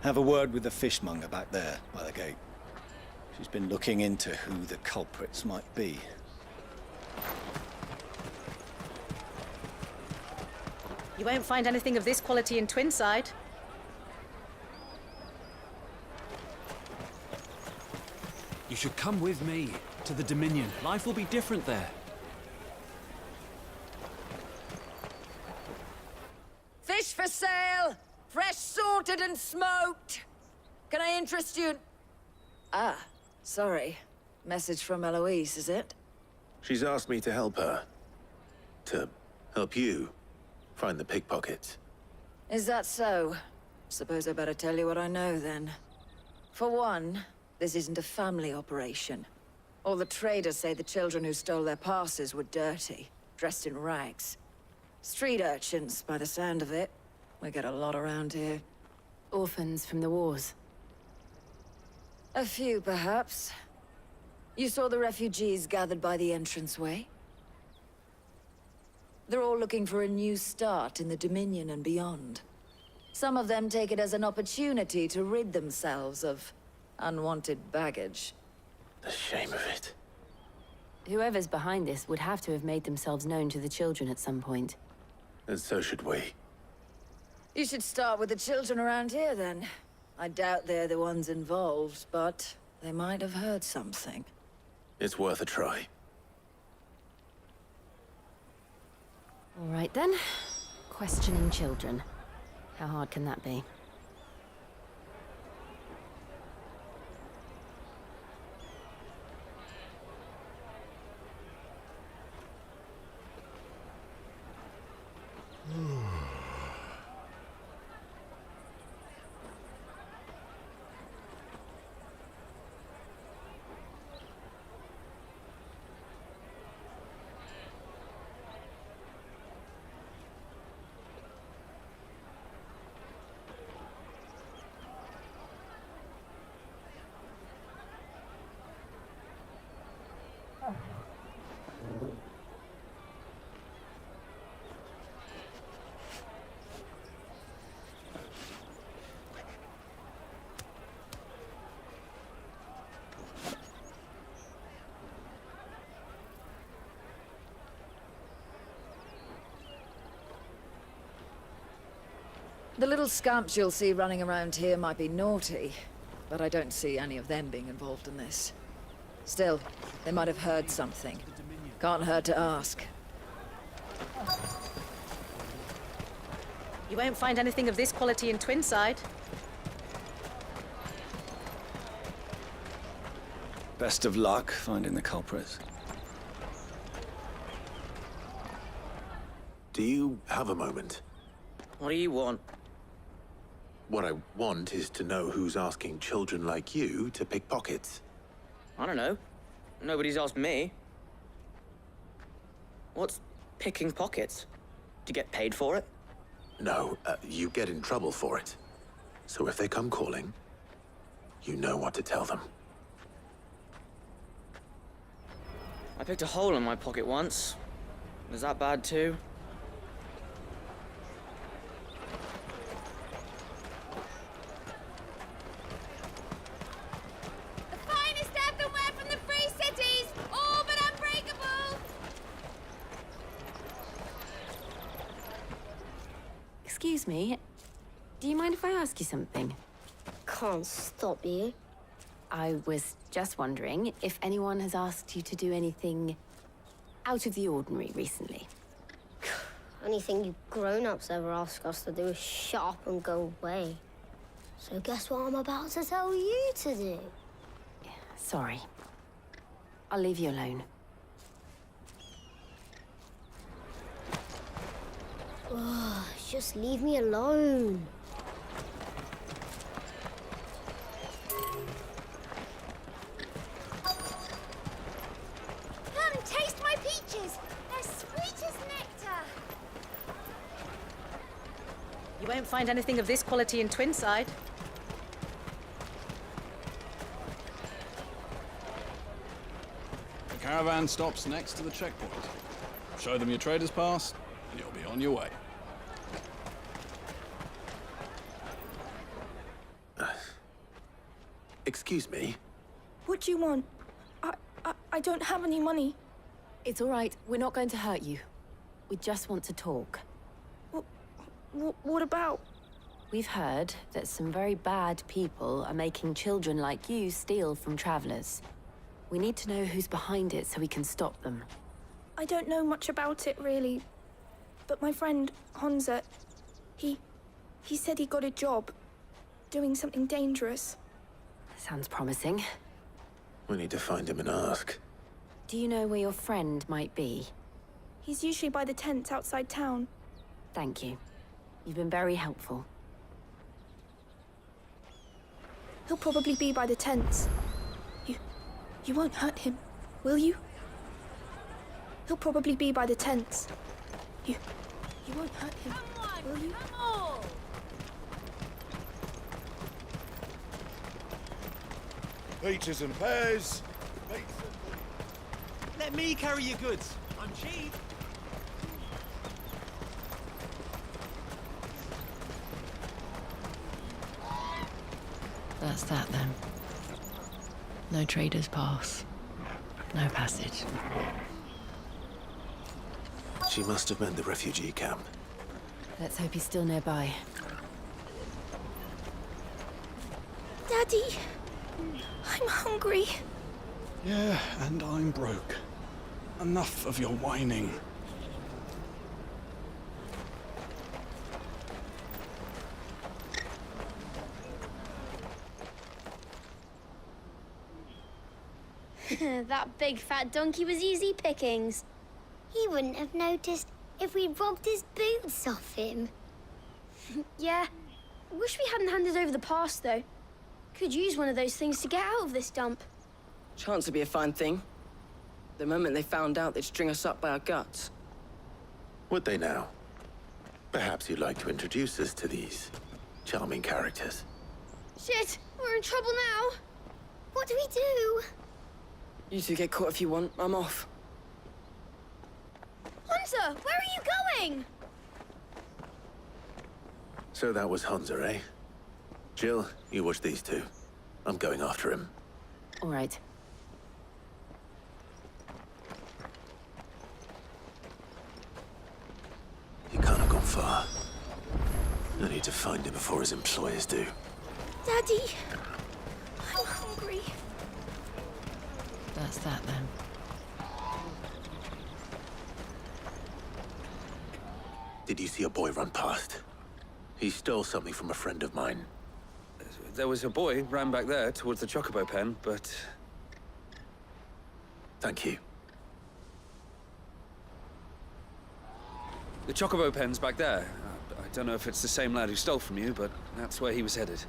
Have a word with the fishmonger back there by the gate. She's been looking into who the culprits might be. You won't find anything of this quality in Twinside. You should come with me to the Dominion. Life will be different there. Fish for sale! Fresh sorted and smoked! Can I interest you in... Ah, sorry. Message from Eloise, is it? She's asked me to help her. To help you find the pickpockets. Is that so? Suppose I better tell you what I know, then. For one, this isn't a family operation. All the traders say the children who stole their passes were dirty, dressed in rags. Street urchins, by the sound of it. We get a lot around here. Orphans from the wars. A few, perhaps. You saw the refugees gathered by the entranceway? They're all looking for a new start in the Dominion and beyond. Some of them take it as an opportunity to rid themselves of unwanted baggage. The shame of it. Whoever's behind this would have to have made themselves known to the children at some point. And so should we. You should start with the children around here, then. I doubt they're the ones involved, but they might have heard something. It's worth a try. All right, then. Questioning children. How hard can that be? The little scamps you'll see running around here might be naughty, but I don't see any of them being involved in this. Still, they might have heard something. Can't hurt to ask. You won't find anything of this quality in Twinside. Best of luck finding the culprits. Do you have a moment? What do you want? What I want is to know who's asking children like you to pick pockets. I don't know. Nobody's asked me. What's picking pockets? Do you get paid for it? No, you get in trouble for it. So if they come calling, you know what to tell them. I picked a hole in my pocket once. Was that bad too? The finest earthenware from the Free Cities, all but unbreakable. Excuse me, do you mind if I ask you something? Can't stop you. I was just wondering if anyone has asked you to do anything out of the ordinary recently. Anything you grown-ups ever ask us to do is shut up and go away. So guess what I'm about to tell you to do? Sorry. I'll leave you alone. Oh, just leave me alone. Come, taste my peaches. They're sweet as nectar. You won't find anything of this quality in Twinside. The caravan stops next to the checkpoint. Show them your trader's pass, and you'll be on your way. Excuse me? What do you want? I don't have any money. It's all right. We're not going to hurt you. We just want to talk. What about? We've heard that some very bad people are making children like you steal from travelers. We need to know who's behind it so we can stop them. I don't know much about it, really. But my friend, Honza, he said he got a job doing something dangerous. Sounds promising. We need to find him and ask. Do you know where your friend might be? He's usually by the tents outside town. Thank you. You've been very helpful. He'll probably be by the tents. You won't hurt him, will you? He'll probably be by the tents. You won't hurt him, will you? Come on! Peaches and pears. Let me carry your goods. I'm cheap. That's that then. No trader's pass. No passage. She must have meant the refugee camp. Let's hope he's still nearby. Daddy, I'm hungry. Yeah, and I'm broke. Enough of your whining. That big fat donkey was easy pickings. He wouldn't have noticed if we'd robbed his boots off him. Yeah. Wish we hadn't handed over the pass, though. Could use one of those things to get out of this dump. Chance to be a fine thing. The moment they found out, they'd string us up by our guts. Would they now? Perhaps you'd like to introduce us to these charming characters. Shit, we're in trouble now. What do we do? You two get caught if you want. I'm off. Hunter, where are you going? So that was Hunza, eh? Jill, you watch these two. I'm going after him. All right. He can't have gone far. I need to find him before his employers do. Daddy, I'm hungry. That's that then. Did you see a boy run past? He stole something from a friend of mine. There was a boy ran back there towards the chocobo pen, but... Thank you. The chocobo pen's back there. I don't know if it's the same lad who stole from you, but that's where he was headed.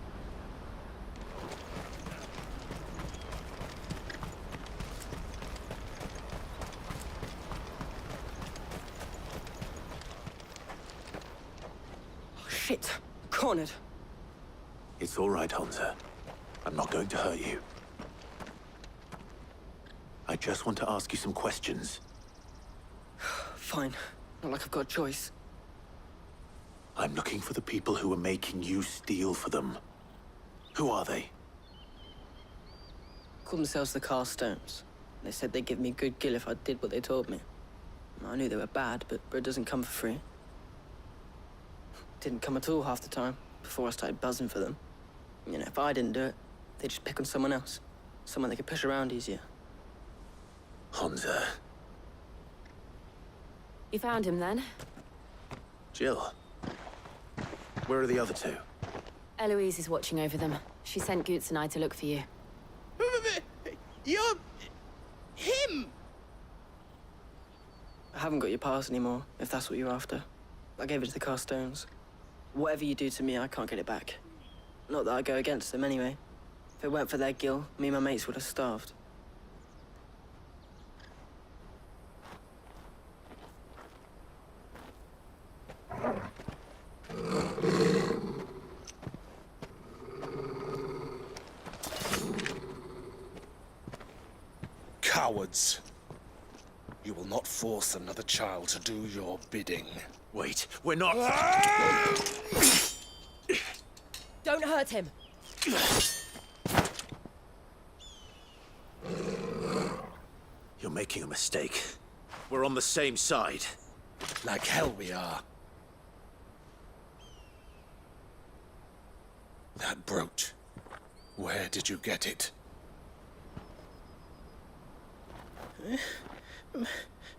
Oh, shit. Cornered. It's all right, Hansa. I'm not going to hurt you. I just want to ask you some questions. Fine. Not like I've got a choice. I'm looking for the people who are making you steal for them. Who are they? Called themselves the Carstones. They said they'd give me good gill if I did what they told me. I knew they were bad, but bread doesn't come for free. Didn't come at all half the time, before I started buzzing for them. You know, if I didn't do it, they'd just pick on someone else. Someone they could push around easier. Hansa. You found him then? Jill. Where are the other two? Eloise is watching over them. She sent Goots and I to look for you. You're... him! I haven't got your pass anymore, if that's what you're after. I gave it to the Carstones. Whatever you do to me, I can't get it back. Not that I go against them anyway. If it weren't for their gill, me and my mates would have starved. Cowards. You will not force another child to do your bidding. Wait, we're not... Don't hurt him! You're making a mistake. We're on the same side. Like hell we are. That brooch. Where did you get it?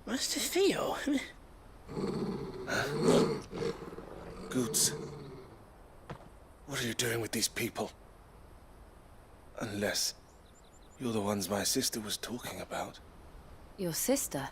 Master Theo? Goots. What are you doing with these people? Unless you're the ones my sister was talking about. Your sister?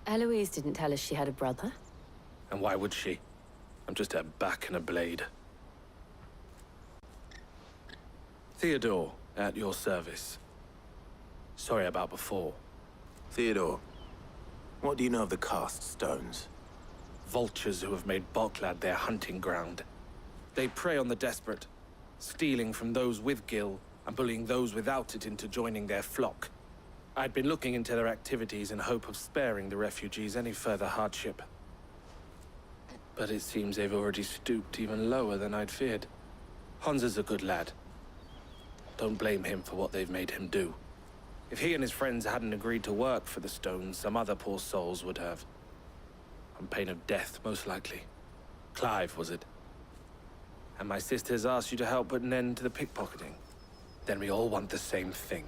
Eloise didn't tell us she had a brother. And why would she? I'm just a back and a blade. Theodore, at your service. Sorry about before. Theodore, what do you know of the Cast Stones? Vultures who have made Boklad their hunting ground. They prey on the desperate, stealing from those with gil and bullying those without it into joining their flock. I'd been looking into their activities in hope of sparing the refugees any further hardship. But it seems they've already stooped even lower than I'd feared. Hansa's a good lad. Don't blame him for what they've made him do. If he and his friends hadn't agreed to work for the Stones, some other poor souls would have. On pain of death, most likely. Clive, was it? And my sisters asked you to help put an end to the pickpocketing. Then we all want the same thing.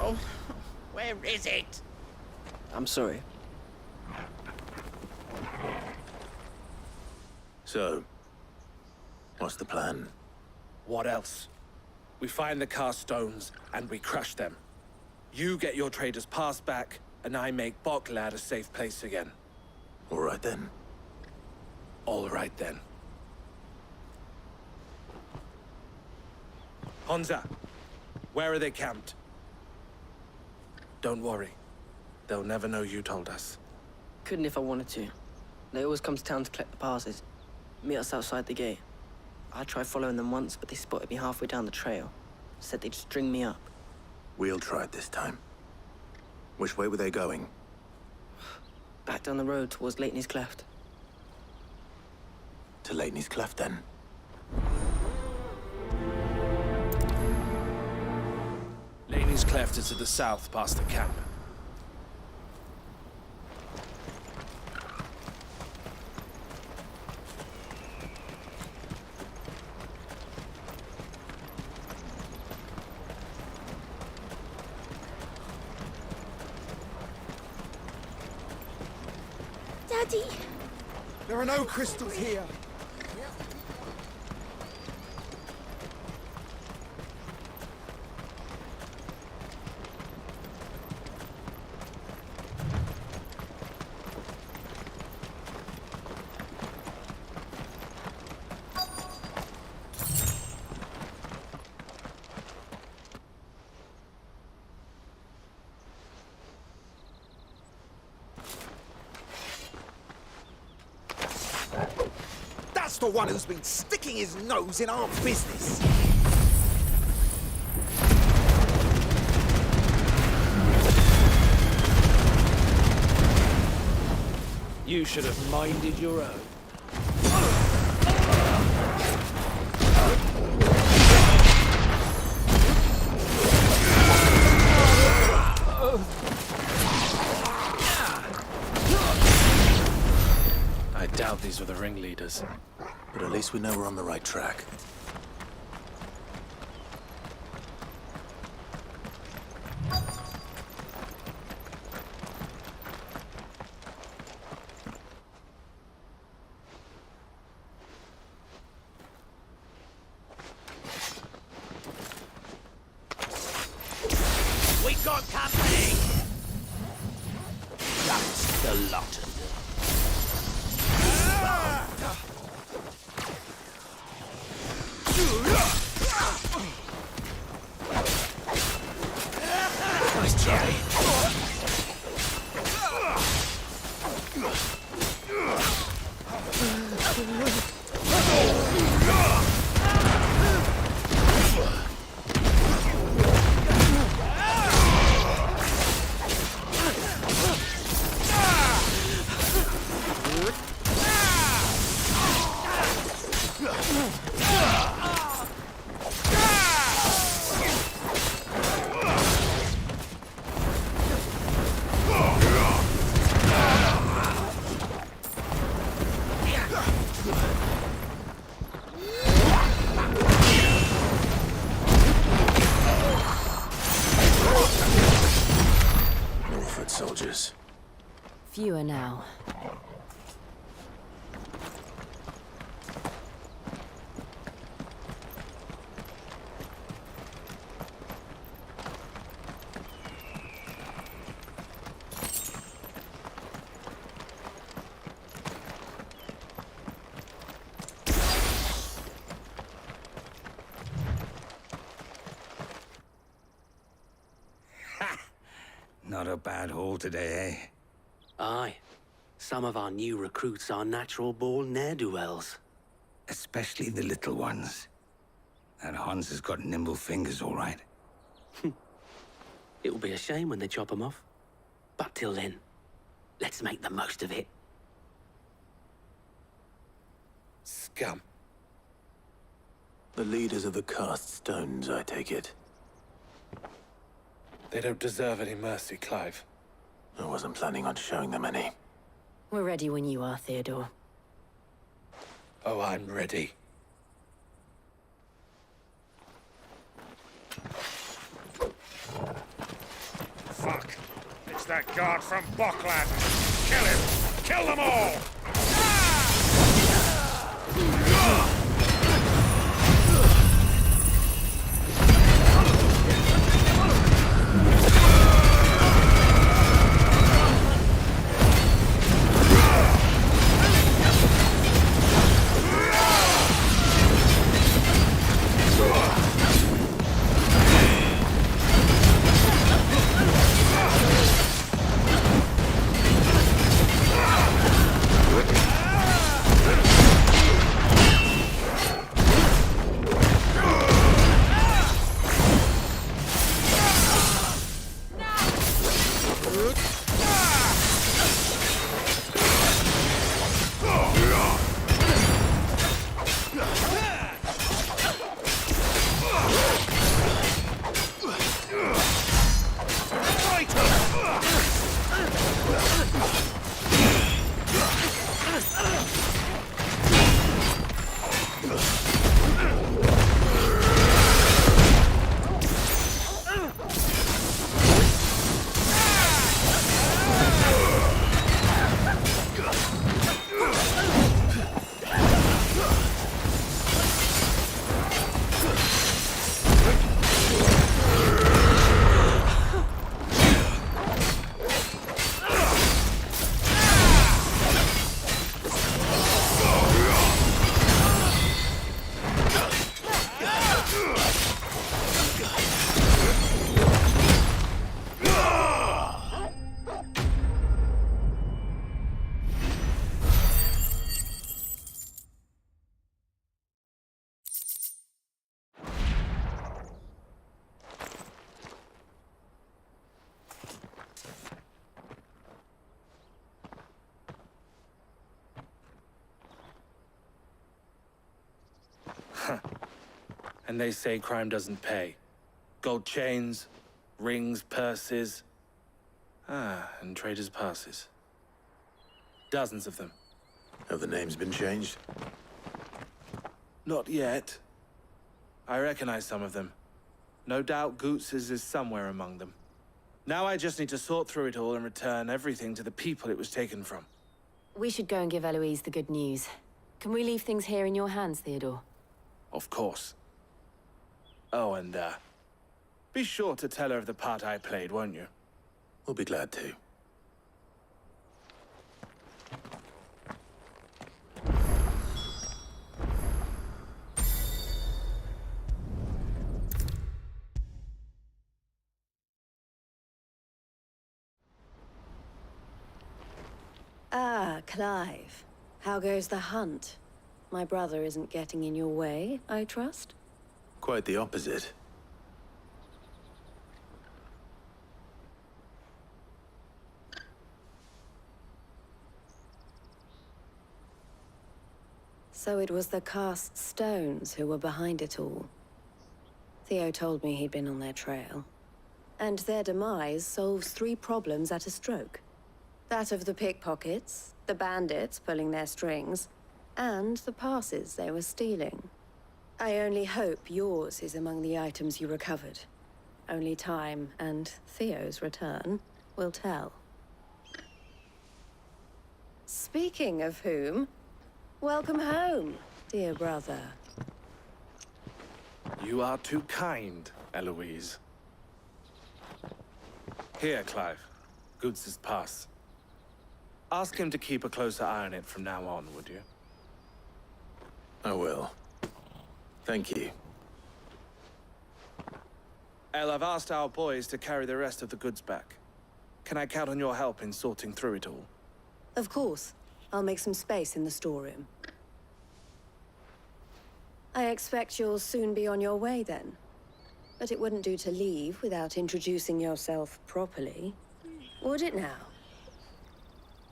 Oh, where is it? I'm sorry. So, what's the plan? What else? We find the Carstones, and we crush them. You get your trader's pass back, and I make Boklad a safe place again. All right then. All right then. Honza, where are they camped? Don't worry. They'll never know you told us. Couldn't if I wanted to. They always come to town to collect the passes. Meet us outside the gate. I tried following them once, but they spotted me halfway down the trail. Said they'd string me up. We'll try it this time. Which way were they going? Back down the road towards Lateney's Cleft. To Lateney's Cleft, then. Laney's Cleft is to the south, past the camp. Daddy! There are no crystals here. That's the one who's been sticking his nose in our business. You should have minded your own. I doubt these were the ringleaders. But at least we know we're on the right track. We got company! That's the lot of them. Nice try. Soldiers. Fewer now. Not a bad haul today, eh? Aye. Some of our new recruits are natural-born ne'er-do-wells. Especially the little ones. That Hans has got nimble fingers, all right. It'll be a shame when they chop them off. But till then, let's make the most of it. Scum. The leaders of the cast stones, I take it. They don't deserve any mercy, Clive. I wasn't planning on showing them any. We're ready when you are, Theodore. Oh, I'm ready. Fuck! It's that guard from Bockland! Kill him! Kill them all! And they say crime doesn't pay. Gold chains, rings, purses. And traders' passes. Dozens of them. Have the names been changed? Not yet. I recognize some of them. No doubt Goots's is somewhere among them. Now I just need to sort through it all and return everything to the people it was taken from. We should go and give Eloise the good news. Can we leave things here in your hands, Theodore? Of course. Oh, and, be sure to tell her of the part I played, won't you? We'll be glad to. Ah, Clive. How goes the hunt? My brother isn't getting in your way, I trust? Quite the opposite. So it was the cast stones who were behind it all. Theo told me he'd been on their trail. And their demise solves 3 problems at a stroke. That of the pickpockets, the bandits pulling their strings, and the passes they were stealing. I only hope yours is among the items you recovered. Only time and Theo's return will tell. Speaking of whom, welcome home, dear brother. You are too kind, Eloise. Here, Clive. Goots's pass. Ask him to keep a closer eye on it from now on, would you? I will. Thank you. El, I've asked our boys to carry the rest of the goods back. Can I count on your help in sorting through it all? Of course. I'll make some space in the storeroom. I expect you'll soon be on your way then. But it wouldn't do to leave without introducing yourself properly. Would it now?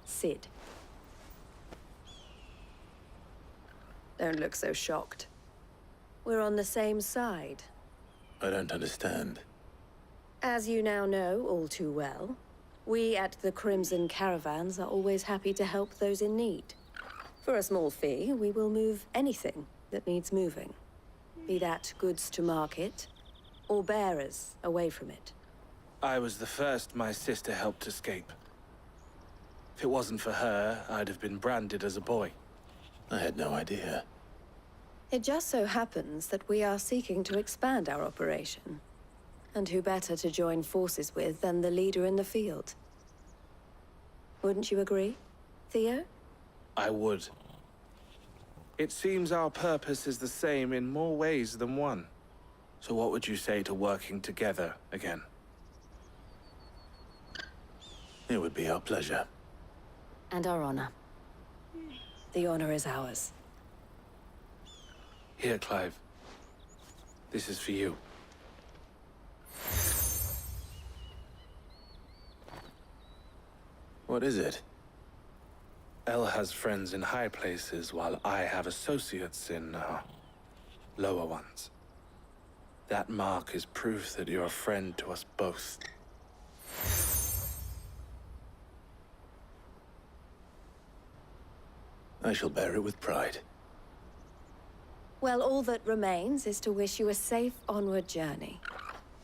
Sid. Don't look so shocked. We're on the same side. I don't understand. As you now know all too well, we at the Crimson Caravans are always happy to help those in need. For a small fee, we will move anything that needs moving. Be that goods to market, or bearers away from it. I was the first my sister helped escape. If it wasn't for her, I'd have been branded as a boy. I had no idea. It just so happens that we are seeking to expand our operation. And who better to join forces with than the leader in the field? Wouldn't you agree, Theo? I would. It seems our purpose is the same in more ways than one. So what would you say to working together again? It would be our pleasure. And our honor. The honor is ours. Here, Clive. This is for you. What is it? El has friends in high places, while I have associates in, lower ones. That mark is proof that you're a friend to us both. I shall bear it with pride. Well, all that remains is to wish you a safe onward journey.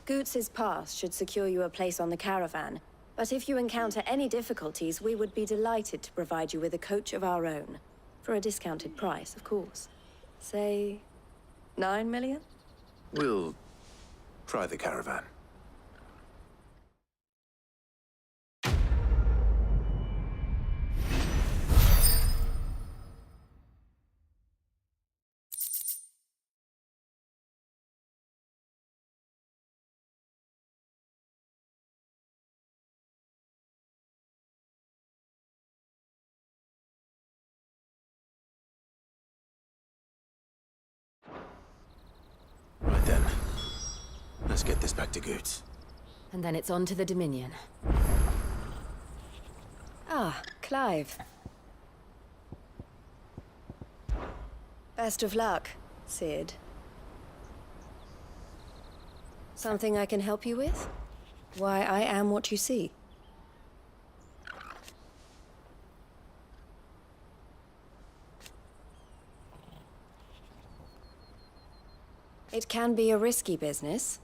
Goots's pass should secure you a place on the caravan, but if you encounter any difficulties, we would be delighted to provide you with a coach of our own. For a discounted price, of course. Say, 9 million? We'll try the caravan. Right then. Let's get this back to Goots. And then it's on to the Dominion. Ah, Clive. Best of luck, Sid. Something I can help you with? Why, I am what you see. It can be a risky business.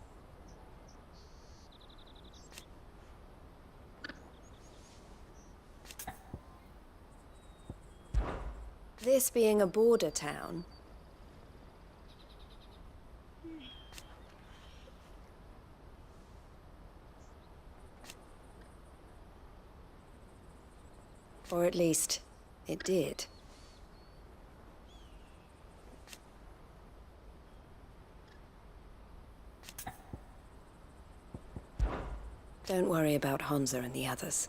This being a border town, or at least, it did. Don't worry about Hansa and the others.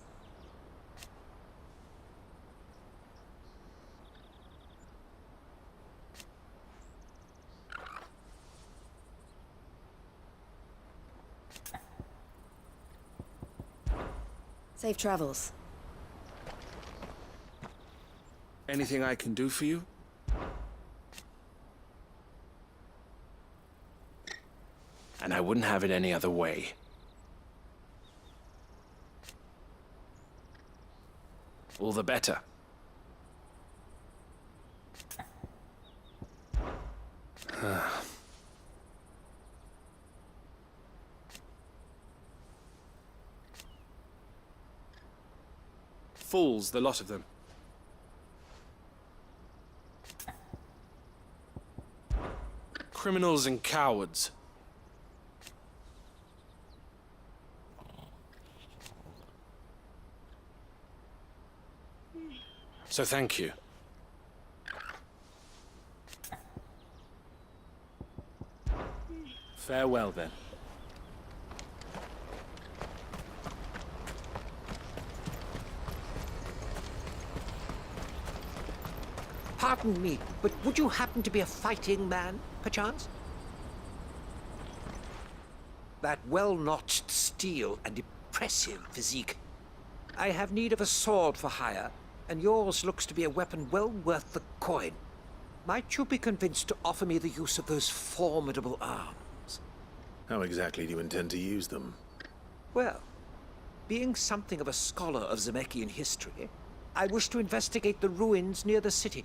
Safe travels. Anything I can do for you? And I wouldn't have it any other way. All the better. Fools, the lot of them. Criminals and cowards. So thank you. Farewell, then. Pardon me, but would you happen to be a fighting man, perchance? That well-notched steel and impressive physique. I have need of a sword for hire, and yours looks to be a weapon well worth the coin. Might you be convinced to offer me the use of those formidable arms? How exactly do you intend to use them? Well, being something of a scholar of Zemeckis history, I wish to investigate the ruins near the city.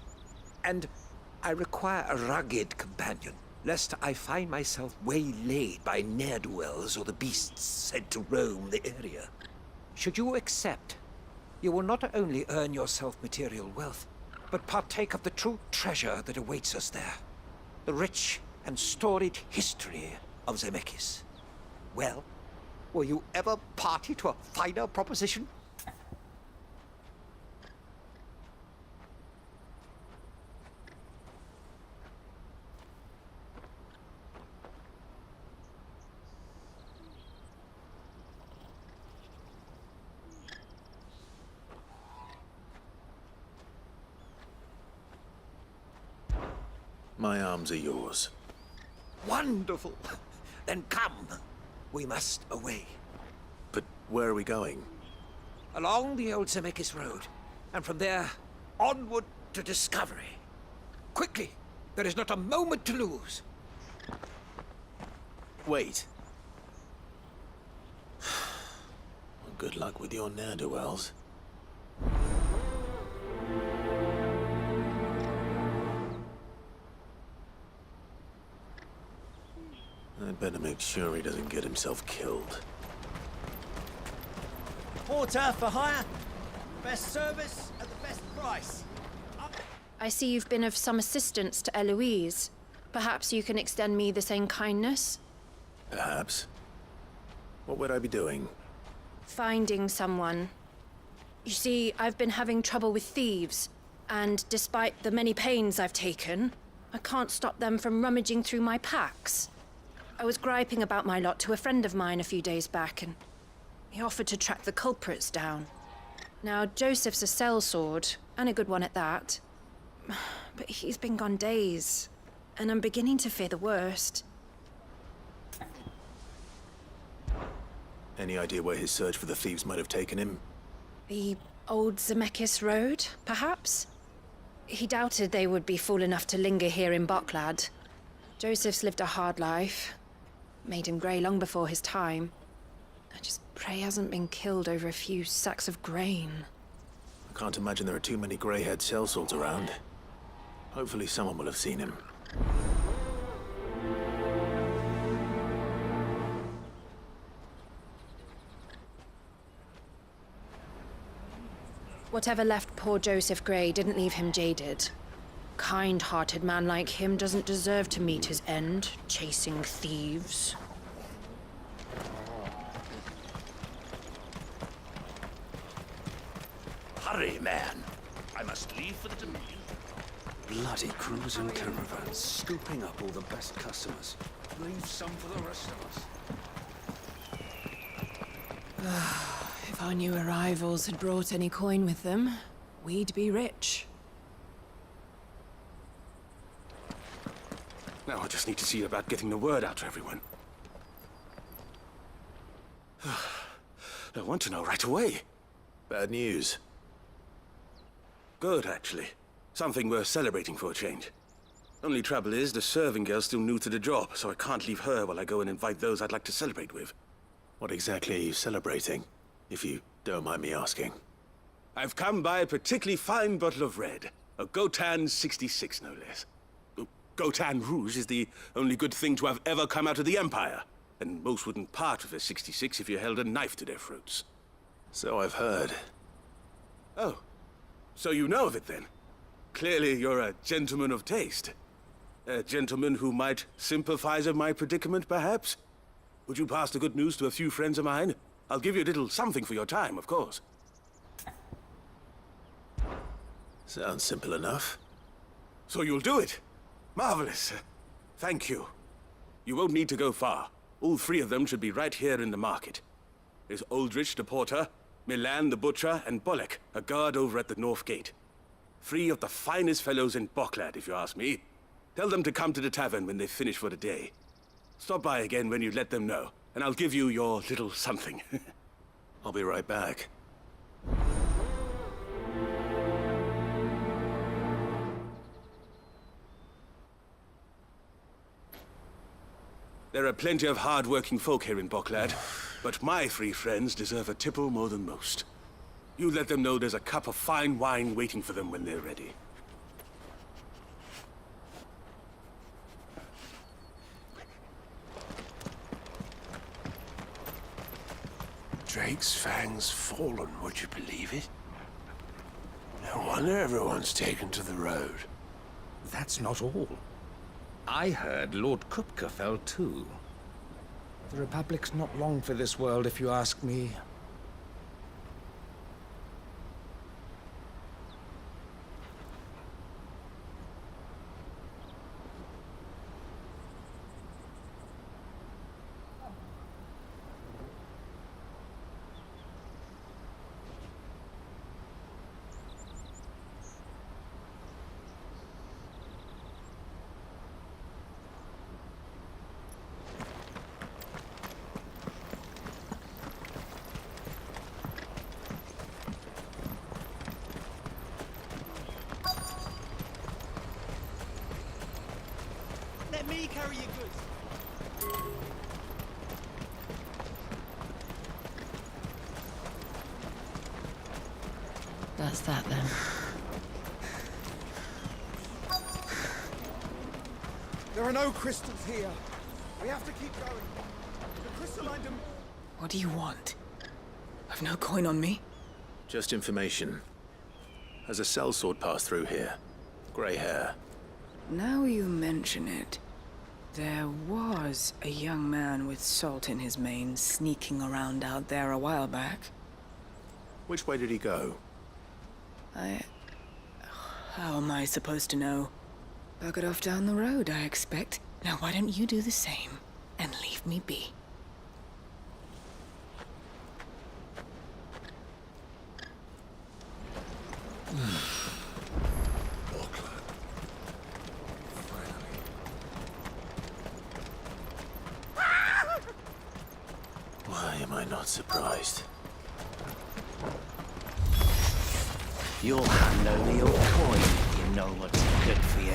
And I require a rugged companion, lest I find myself waylaid by ne'er-do-wells or the beasts said to roam the area. Should you accept, you will not only earn yourself material wealth, but partake of the true treasure that awaits us there. The rich and storied history of Zemeckis. Well, were you ever party to a finer proposition? My arms are yours. Wonderful! Then come. We must away. But where are we going? Along the old Zemeckis Road, and from there, onward to discovery. Quickly! There is not a moment to lose. Wait. Good luck with your ne'er-do-wells. I'd better make sure he doesn't get himself killed. Porter for hire. Best service at the best price. I see you've been of some assistance to Eloise. Perhaps you can extend me the same kindness? Perhaps. What would I be doing? Finding someone. You see, I've been having trouble with thieves, and despite the many pains I've taken, I can't stop them from rummaging through my packs. I was griping about my lot to a friend of mine a few days back, and he offered to track the culprits down. Now, Joseph's a sellsword, and a good one at that. But he's been gone days, and I'm beginning to fear the worst. Any idea where his search for the thieves might have taken him? The old Zemeckis Road, perhaps? He doubted they would be fool enough to linger here in Boklad. Joseph's lived a hard life. Made him grey long before his time. I just pray he hasn't been killed over a few sacks of grain. I can't imagine there are too many grey-haired sellswords around. Hopefully someone will have seen him. Whatever left poor Joseph Grey didn't leave him jaded. Kind-hearted man like him doesn't deserve to meet his end, chasing thieves. Hurry, man. I must leave for the Dominion. Bloody cruising caravans, scooping up all the best customers. Leave some for the rest of us. If our new arrivals had brought any coin with them, we'd be rich. Now I just need to see about getting the word out to everyone. I want to know right away. Bad news. Good, actually. Something worth celebrating for a change. Only trouble is, the serving girl's still new to the job, so I can't leave her while I go and invite those I'd like to celebrate with. What exactly are you celebrating, if you don't mind me asking? I've come by a particularly fine bottle of red. A Gotan 66, no less. Gotan Rouge is the only good thing to have ever come out of the Empire. And most wouldn't part with a 66 if you held a knife to their throats. So I've heard. Oh. So you know of it, then? Clearly you're a gentleman of taste. A gentleman who might sympathize with my predicament, perhaps? Would you pass the good news to a few friends of mine? I'll give you a little something for your time, of course. Sounds simple enough. So you'll do it? Marvelous. Thank you. You won't need to go far. All three of them should be right here in the market. There's Aldrich the porter, Milan the butcher, and Bolek, a guard over at the north gate. Three of the finest fellows in Boklad, if you ask me. Tell them to come to the tavern when they've finished for the day. Stop by again when you let them know, and I'll give you your little something. I'll be right back. There are plenty of hard-working folk here in Boklad, but my three friends deserve a tipple more than most. You let them know there's a cup of fine wine waiting for them when they're ready. Drake's Fang's fallen, would you believe it? No wonder everyone's taken to the road. That's not all. I heard Lord Kupka fell too. The Republic's not long for this world, if you ask me. Let me carry your goods. That's that then. There are no crystals here. We have to keep going. The crystalline What do you want? I've no coin on me. Just information. Has a sellsword passed through here? Grey hair. Now you mention it, there was a young man with salt in his mane sneaking around out there a while back. Which way did he go? How am I supposed to know? Buggered off down the road, I expect. Now why don't you do the same and leave me be? Why am I not surprised? You'll hand over your coin if you know what's good for you.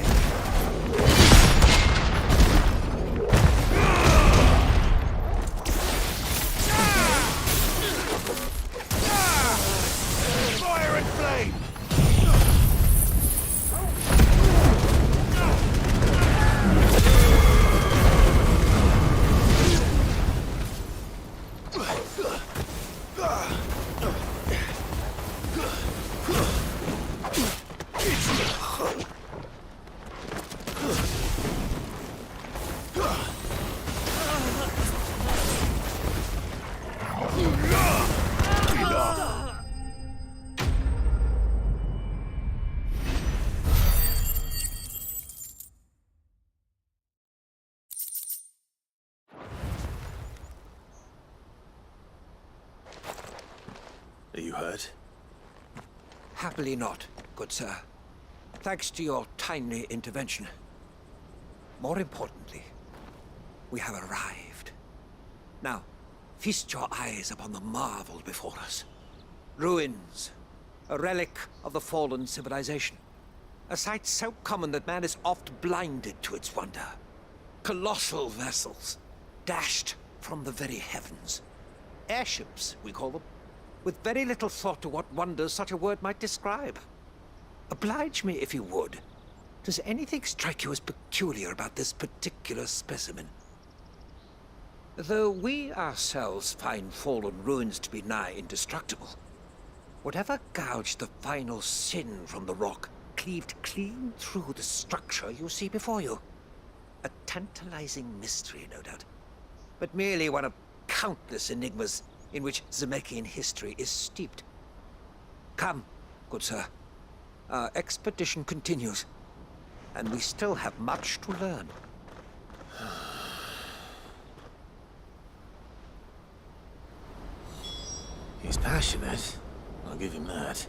Are you hurt? Happily not, good sir. Thanks to your timely intervention. More importantly, we have arrived. Now, feast your eyes upon the marvel before us. Ruins, a relic of the fallen civilization. A sight so common that man is oft blinded to its wonder. Colossal vessels, dashed from the very heavens. Airships, we call them, with very little thought to what wonders such a word might describe. Oblige me if you would. Does anything strike you as peculiar about this particular specimen? Though we ourselves find fallen ruins to be nigh indestructible, whatever gouged the final sin from the rock cleaved clean through the structure you see before you. A tantalizing mystery, no doubt, but merely one of countless enigmas in which Zemeckis history is steeped. Come, good sir. Our expedition continues, and we still have much to learn. He's passionate. I'll give him that.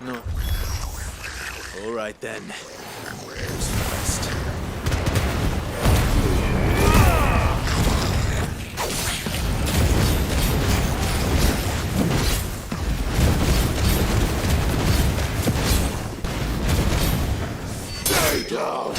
No. All right then. Where's the rest? Stay down.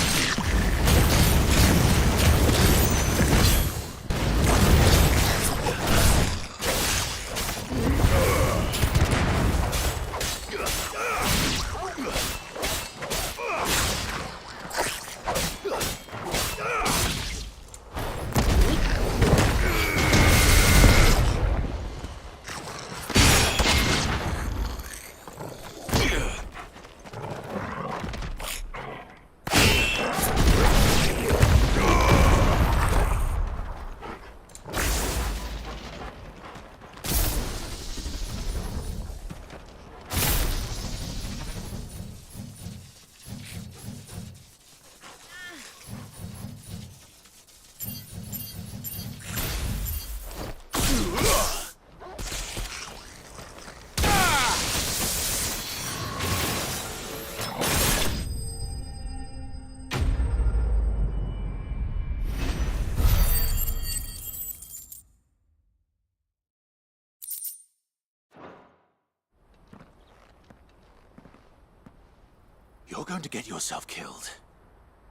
You're going to get yourself killed.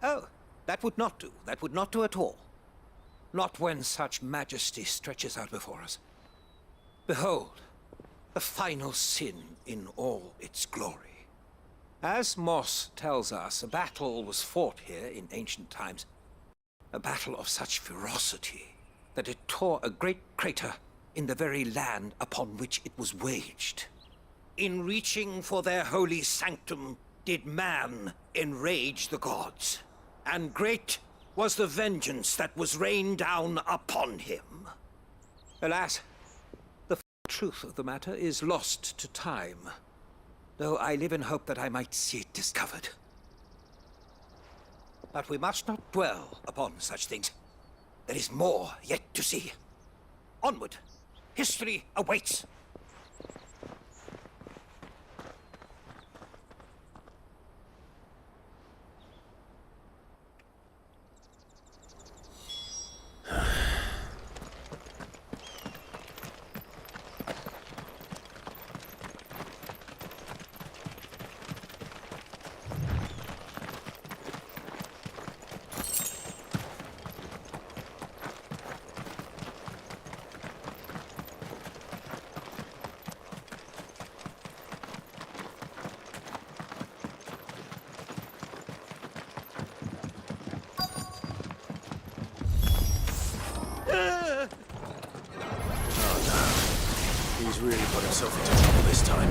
Oh, that would not do. That would not do at all. Not when such majesty stretches out before us. Behold, the final sin in all its glory. As Moss tells us, a battle was fought here in ancient times. A battle of such ferocity that it tore a great crater in the very land upon which it was waged. In reaching for their holy sanctum, did man enrage the gods, and great was the vengeance that was rained down upon him. Alas, the truth of the matter is lost to time, though I live in hope that I might see it discovered. But we must not dwell upon such things. There is more yet to see. Onward! History awaits! He's really got himself into trouble this time.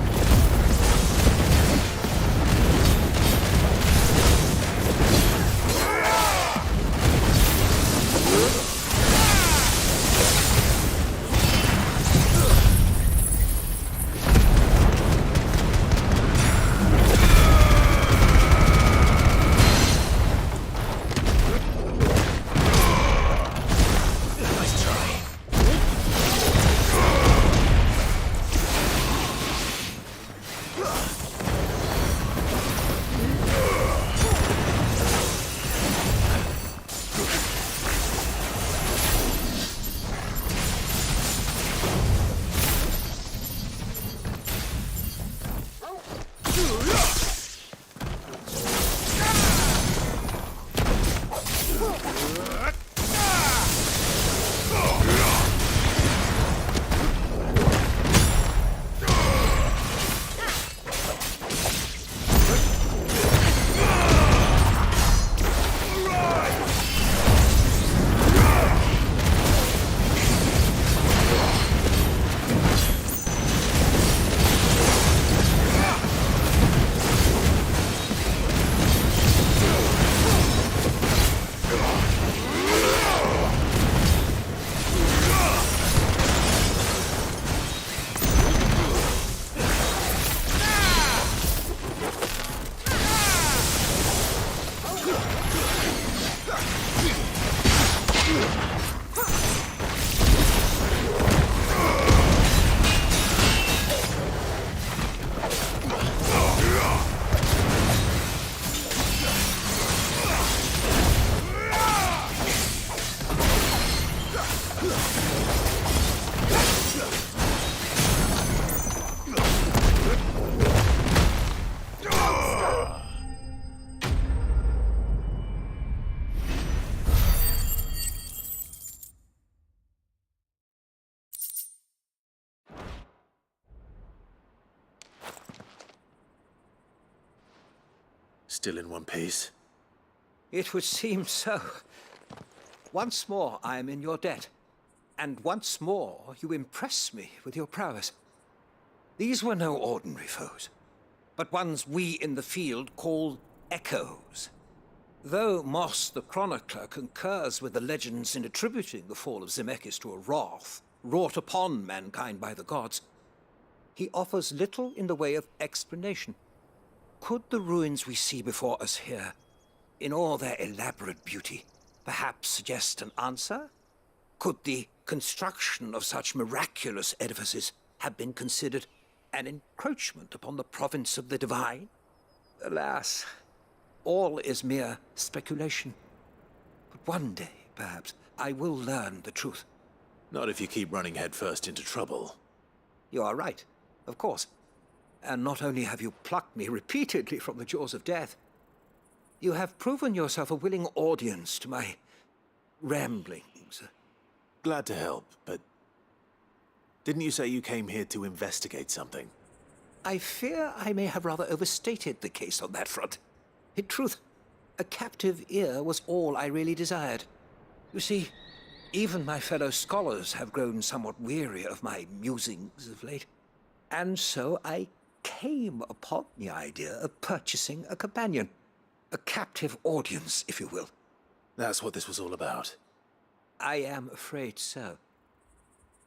Still in one piece? It would seem so. Once more I am in your debt, and once more you impress me with your prowess. These were no ordinary foes, but ones we in the field call echoes. Though Moss the Chronicler concurs with the legends in attributing the fall of Zemeckis to a wrath wrought upon mankind by the gods, he offers little in the way of explanation. Could the ruins we see before us here, in all their elaborate beauty, perhaps suggest an answer? Could the construction of such miraculous edifices have been considered an encroachment upon the province of the divine? Alas, all is mere speculation. But one day, perhaps, I will learn the truth. Not if you keep running headfirst into trouble. You are right, of course. And not only have you plucked me repeatedly from the jaws of death, you have proven yourself a willing audience to my ramblings. Glad to help, but didn't you say you came here to investigate something? I fear I may have rather overstated the case on that front. In truth, a captive ear was all I really desired. You see, even my fellow scholars have grown somewhat weary of my musings of late, and so I came upon the idea of purchasing a companion. A captive audience, if you will. That's what this was all about. I am afraid so.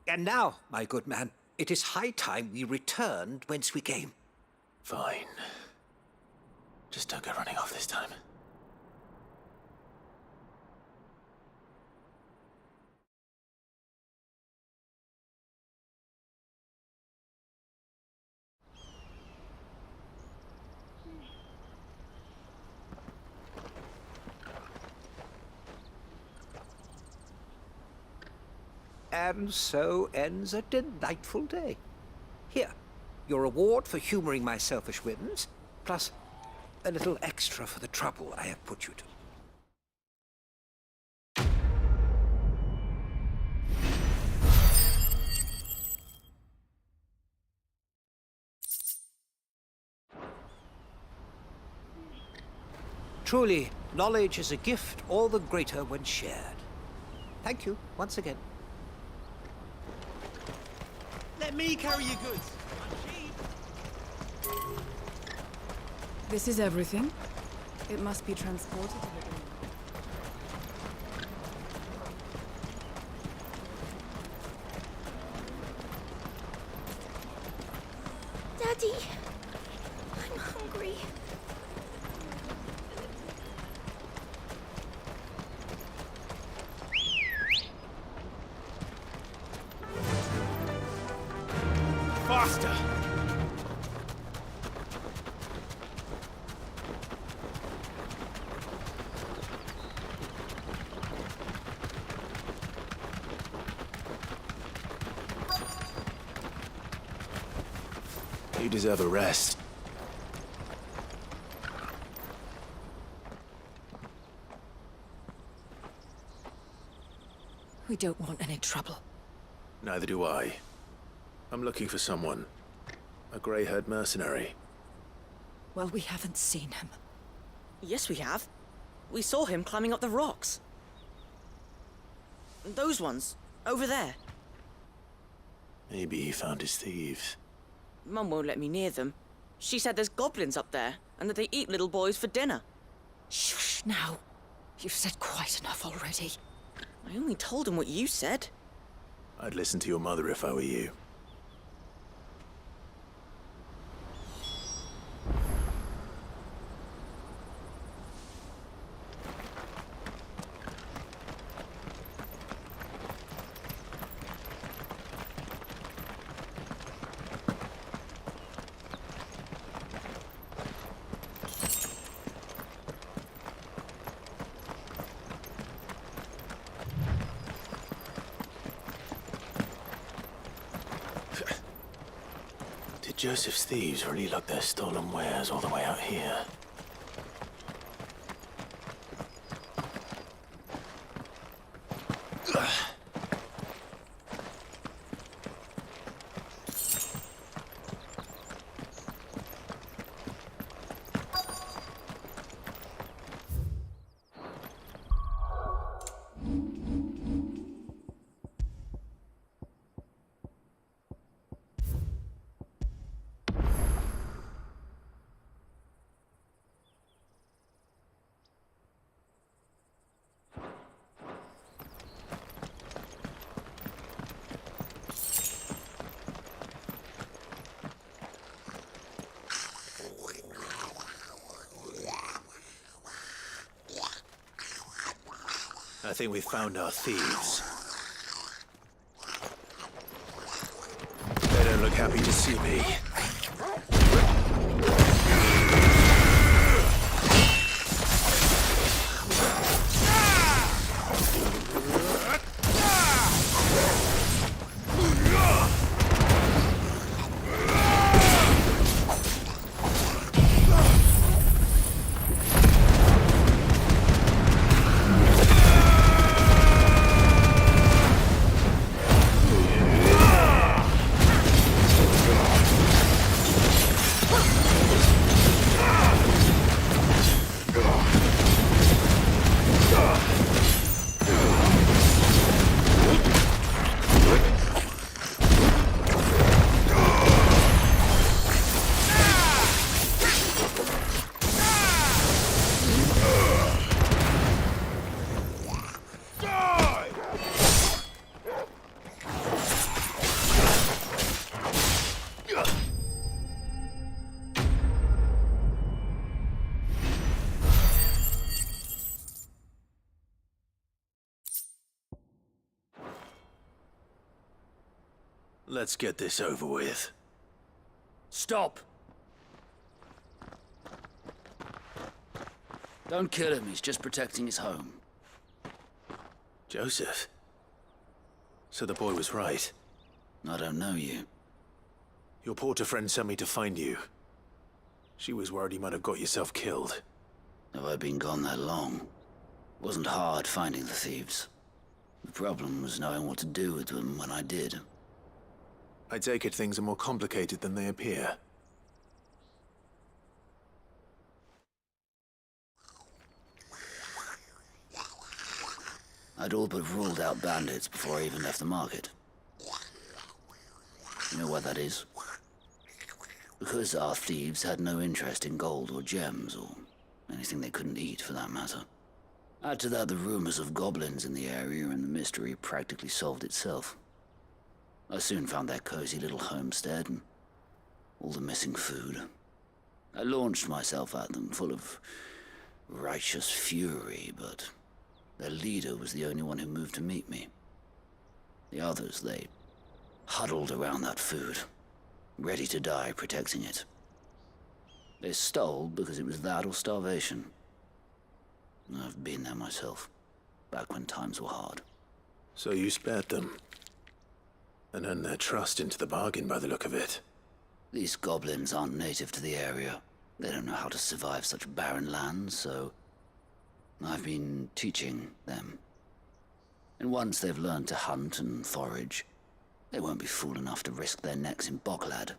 And now, my good man, it is high time we returned whence we came. Fine. Just don't go running off this time. And so ends a delightful day. Here, your reward for humoring my selfish whims, plus a little extra for the trouble I have put you to. Truly, knowledge is a gift all the greater when shared. Thank you once again. Let me carry your goods. This is everything. It must be transported to the Daddy, I'm hungry. Faster! You deserve a rest. We don't want any trouble. Neither do I. I'm looking for someone. A grey-haired mercenary. Well, we haven't seen him. Yes, we have. We saw him climbing up the rocks. Those ones, over there. Maybe he found his thieves. Mum won't let me near them. She said there's goblins up there, and that they eat little boys for dinner. Shush now. You've said quite enough already. I only told him what you said. I'd listen to your mother if I were you. Did Joseph's thieves really lug their stolen wares all the way out here? I think we've found our thieves. They don't look happy to see me. Let's get this over with. Stop! Don't kill him, he's just protecting his home. Joseph? So the boy was right. I don't know you. Your porter friend sent me to find you. She was worried you might have got yourself killed. Have I been gone that long? It wasn't hard finding the thieves. The problem was knowing what to do with them when I did. I take it things are more complicated than they appear. I'd all but ruled out bandits before I even left the market. You know why that is? Because our thieves had no interest in gold or gems, or anything they couldn't eat, for that matter. Add to that the rumors of goblins in the area, and the mystery practically solved itself. I soon found their cozy little homestead, and all the missing food. I launched myself at them, full of righteous fury, but their leader was the only one who moved to meet me. The others, they huddled around that food, ready to die protecting it. They stole because it was that or starvation. I've been there myself, back when times were hard. So you spared them, and earned their trust into the bargain by the look of it. These goblins aren't native to the area. They don't know how to survive such barren lands, so I've been teaching them. And once they've learned to hunt and forage, they won't be fool enough to risk their necks in Boklad.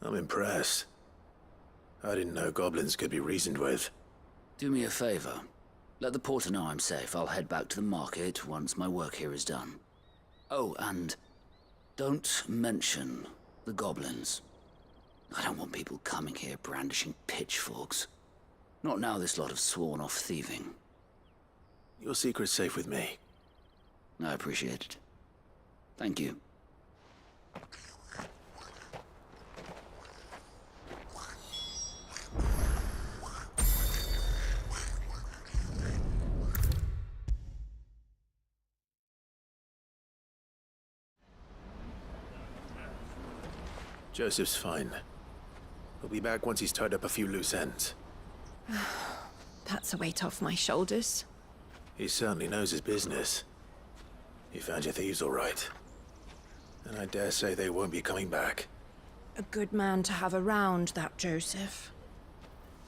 I'm impressed. I didn't know goblins could be reasoned with. Do me a favor. Let the porter know I'm safe. I'll head back to the market once my work here is done. Oh, and don't mention the goblins. I don't want people coming here brandishing pitchforks. Not now this lot have sworn off thieving. Your secret's safe with me. I appreciate it. Thank you. Joseph's fine. He'll be back once he's tied up a few loose ends. That's a weight off my shoulders. He certainly knows his business. He found your thieves all right. And I dare say they won't be coming back. A good man to have around, that Joseph.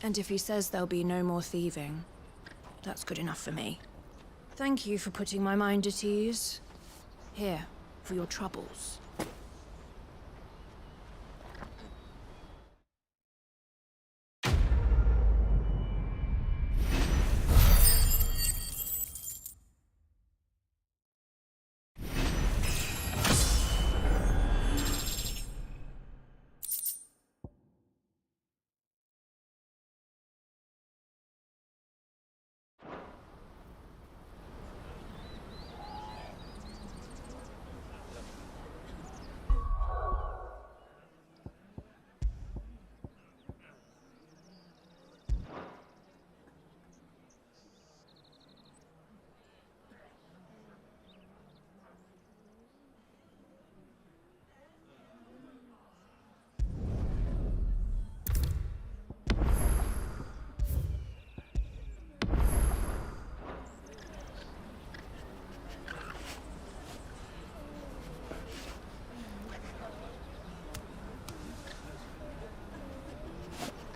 And if he says there'll be no more thieving, that's good enough for me. Thank you for putting my mind at ease. Here, for your troubles.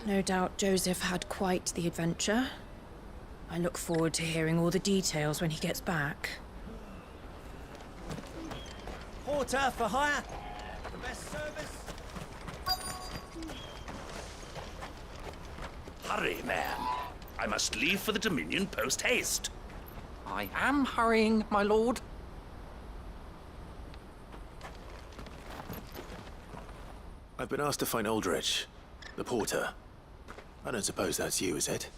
No doubt Joseph had quite the adventure. I look forward to hearing all the details when he gets back. Porter for hire. The best service. Hurry, man. I must leave for the Dominion post-haste. I am hurrying, my lord. I've been asked to find Aldrich, the porter. I don't suppose that's you, is it?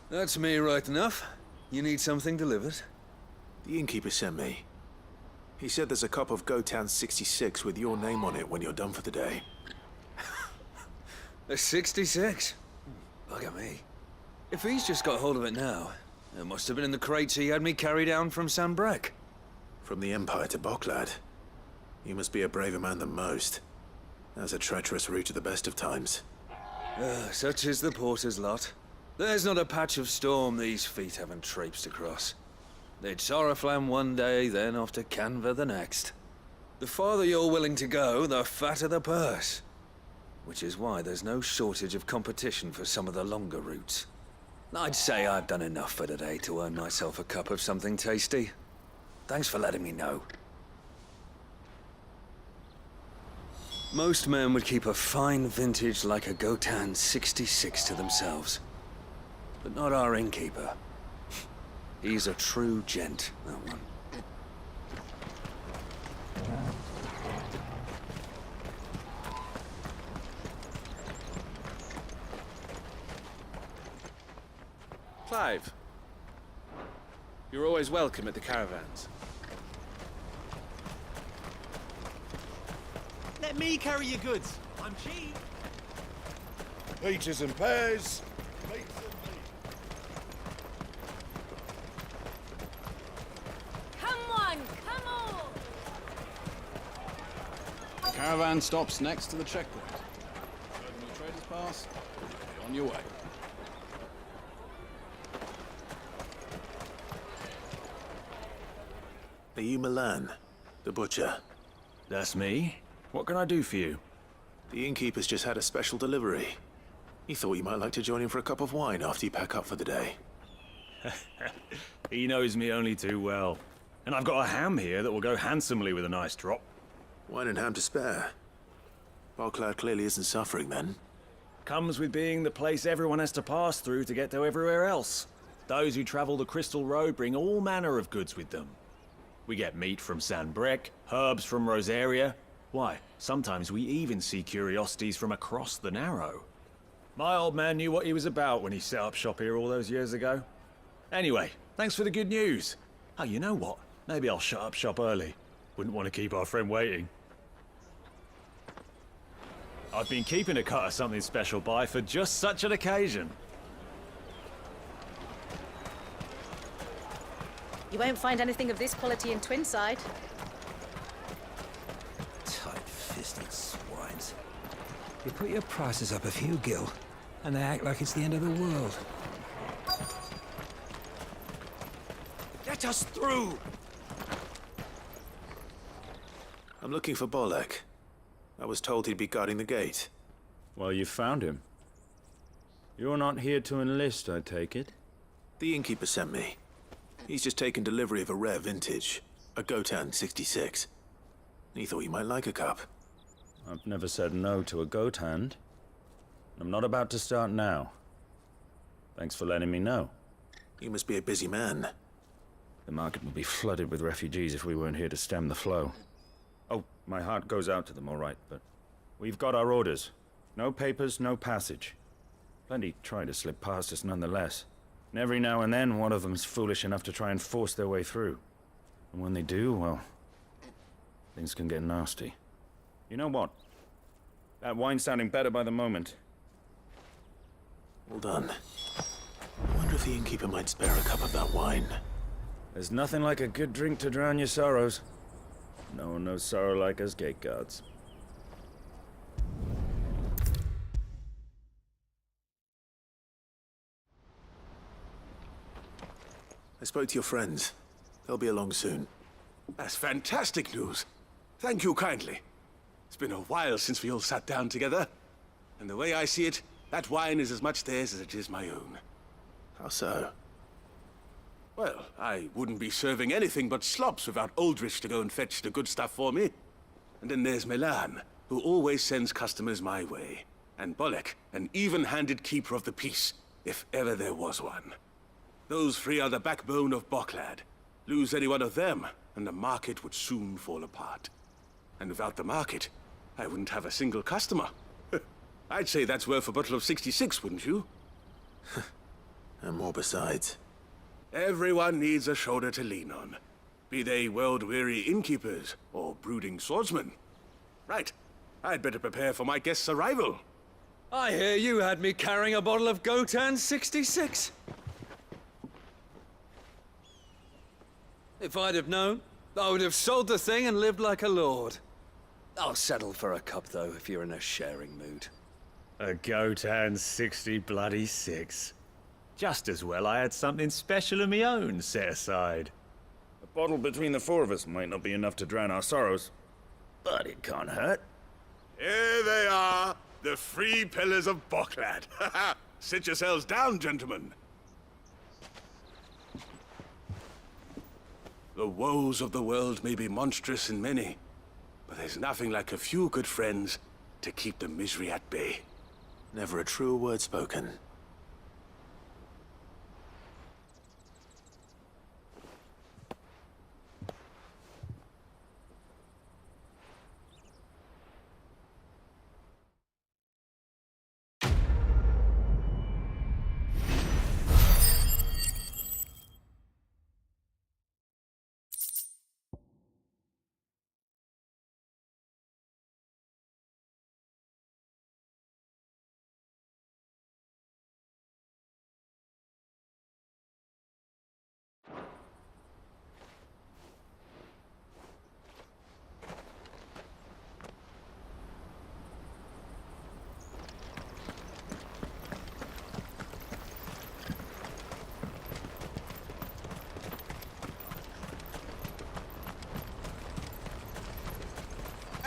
That's me, right enough. You need something delivered? The innkeeper sent me. He said there's a cup of Gotown 66 with your name on it when you're done for the day. A 66? Bugger me. If he's just got hold of it now, it must have been in the crates he had me carry down from Sanbrek. From the Empire to Boklad. You must be a braver man than most. That's a treacherous route at the best of times. Such is the porter's lot. There's not a patch of storm these feet haven't traipsed across. It's Oriflamme one day, then off to Canva the next. The farther you're willing to go, the fatter the purse. Which is why there's no shortage of competition for some of the longer routes. I'd say I've done enough for today to earn myself a cup of something tasty. Thanks for letting me know. Most men would keep a fine vintage like a Gotown 66 to themselves. But not our innkeeper. He's a true gent, that one. Clive. You're always welcome at the caravans. Let me carry your goods. I'm cheap. Peaches and pears. Come on, come on! The caravan stops next to the checkpoint. Open your trader's pass. Be on your way. Are you Milan, the butcher? That's me. What can I do for you? The innkeeper's just had a special delivery. He thought you might like to join him for a cup of wine after you pack up for the day. He knows me only too well. And I've got a ham here that will go handsomely with a nice drop. Wine and ham to spare. Bocklad clearly isn't suffering then. Comes with being the place everyone has to pass through to get to everywhere else. Those who travel the Crystal Road bring all manner of goods with them. We get meat from San Brec, herbs from Rosaria. Why, sometimes we even see curiosities from across the Narrow. My old man knew what he was about when he set up shop here all those years ago. Anyway, thanks for the good news. Oh, you know what? Maybe I'll shut up shop early. Wouldn't want to keep our friend waiting. I've been keeping a cut of something special by for just such an occasion. You won't find anything of this quality in Twinside. Tight-fisted swines. You put your prices up a few gil, and they act like it's the end of the world. Let us through! I'm looking for Bolek. I was told he'd be guarding the gate. Well, you found him. You're not here to enlist, I take it? The innkeeper sent me. He's just taken delivery of a rare vintage, a Gotan 66. He thought you might like a cup. I've never said no to a goat hand. I'm not about to start now. Thanks for letting me know. You must be a busy man. The market would be flooded with refugees if we weren't here to stem the flow. Oh, my heart goes out to them, all right, but we've got our orders. No papers, no passage. Plenty try to slip past us nonetheless. And every now and then, one of them's foolish enough to try and force their way through. And when they do, well, things can get nasty. You know what? That wine's sounding better by the moment. Well done. I wonder if the innkeeper might spare a cup of that wine. There's nothing like a good drink to drown your sorrows. No one knows sorrow like us gate guards. I spoke to your friends. They'll be along soon. That's fantastic news. Thank you kindly. It's been a while since we all sat down together. And the way I see it, that wine is as much theirs as it is my own. How so? Well, I wouldn't be serving anything but slops without Aldrich to go and fetch the good stuff for me. And then there's Milan, who always sends customers my way. And Bolek, an even-handed keeper of the peace, if ever there was one. Those three are the backbone of Bocklad. Lose any one of them, and the market would soon fall apart. And without the market, I wouldn't have a single customer. I'd say that's worth a bottle of 66, wouldn't you? And more besides. Everyone needs a shoulder to lean on. Be they world-weary innkeepers or brooding swordsmen. Right. I'd better prepare for my guest's arrival. I hear you had me carrying a bottle of Gotan 66. If I'd have known, I would have sold the thing and lived like a lord. I'll settle for a cup, though, if you're in a sharing mood. A Gotan 66. Just as well I had something special of my own set aside. A bottle between the four of us might not be enough to drown our sorrows, but it can't hurt. Here they are, the three pillars of Bocklad. Sit yourselves down, gentlemen. The woes of the world may be monstrous and many, but there's nothing like a few good friends to keep the misery at bay. Never a truer word spoken.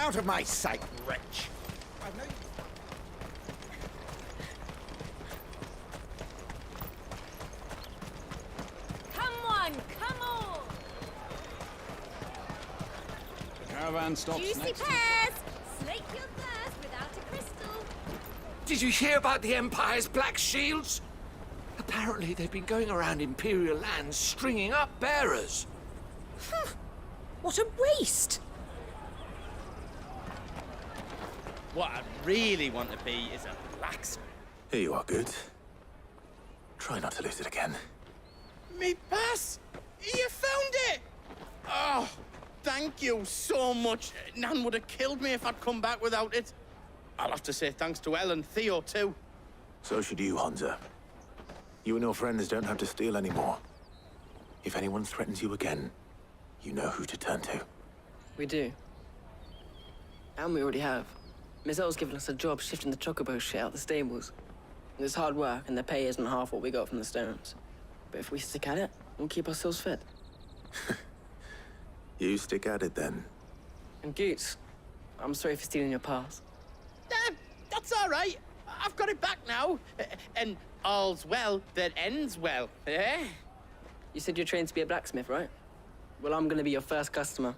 Out of my sight, wretch! I've no... Come on, come on! The caravan stops Juicy next to... pears! Slake your thirst without a crystal. Did you hear about the Empire's Black Shields? Apparently they've been going around Imperial lands stringing up bearers. What a waste! What I really want to be is a blacksmith. Here you are, good. Try not to lose it again. Me pass! You found it! Oh, thank you so much. Nan would have killed me if I'd come back without it. I'll have to say thanks to Elle and Theo, too. So should you, Hansa. You and your friends don't have to steal anymore. If anyone threatens you again, you know who to turn to. We do. And we already have. Miss L's given us a job shifting the chocobo shit out the stables. It's hard work, and the pay isn't half what we got from the stones. But if we stick at it, we'll keep ourselves fit. You stick at it, then. And Goots, I'm sorry for stealing your pass. That's all right. I've got it back now. And all's well that ends well, eh? You said you're trained to be a blacksmith, right? Well, I'm gonna be your first customer.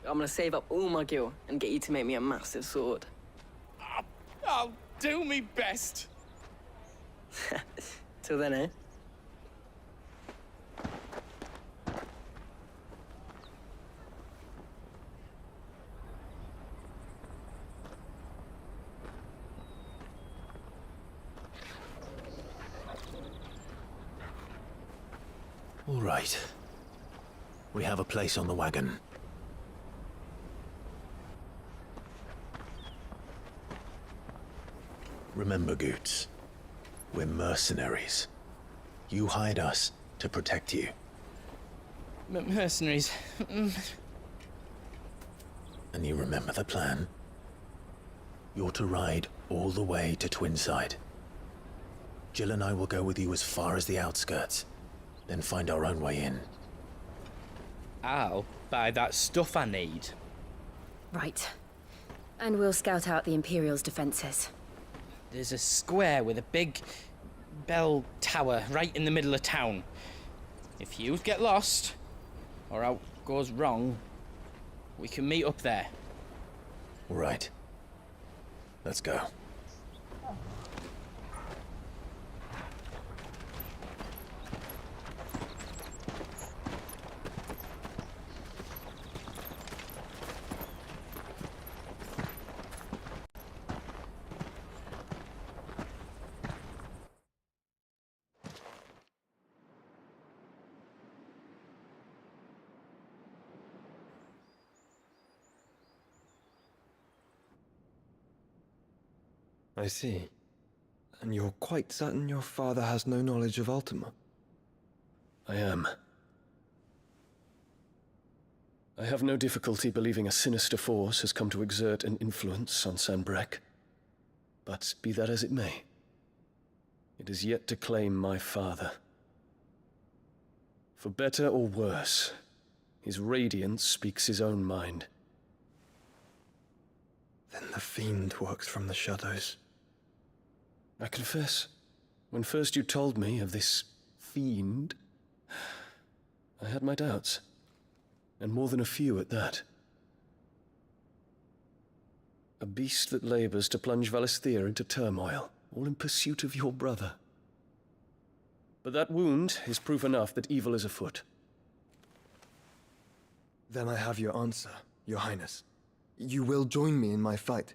I'm gonna save up all my gil and get you to make me a massive sword. I'll do me best. Till then, eh? All right. We have a place on the wagon. Remember, Goots, we're mercenaries. You hired us to protect you. Mercenaries. And you remember the plan? You're to ride all the way to Twinside. Jill and I will go with you as far as the outskirts, then find our own way in. I'll buy that stuff I need. Right. And we'll scout out the Imperial's defenses. There's a square with a big bell tower right in the middle of town. If you get lost, or out goes wrong, we can meet up there. All right. Let's go. I see. And you're quite certain your father has no knowledge of Ultima? I am. I have no difficulty believing a sinister force has come to exert an influence on Sanbreque. But be that as it may, it is yet to claim my father. For better or worse, his radiance speaks his own mind. Then the fiend works from the shadows. I confess, when first you told me of this fiend, I had my doubts, and more than a few at that. A beast that labors to plunge Valisthea into turmoil, all in pursuit of your brother. But that wound is proof enough that evil is afoot. Then I have your answer, Your Highness. You will join me in my fight.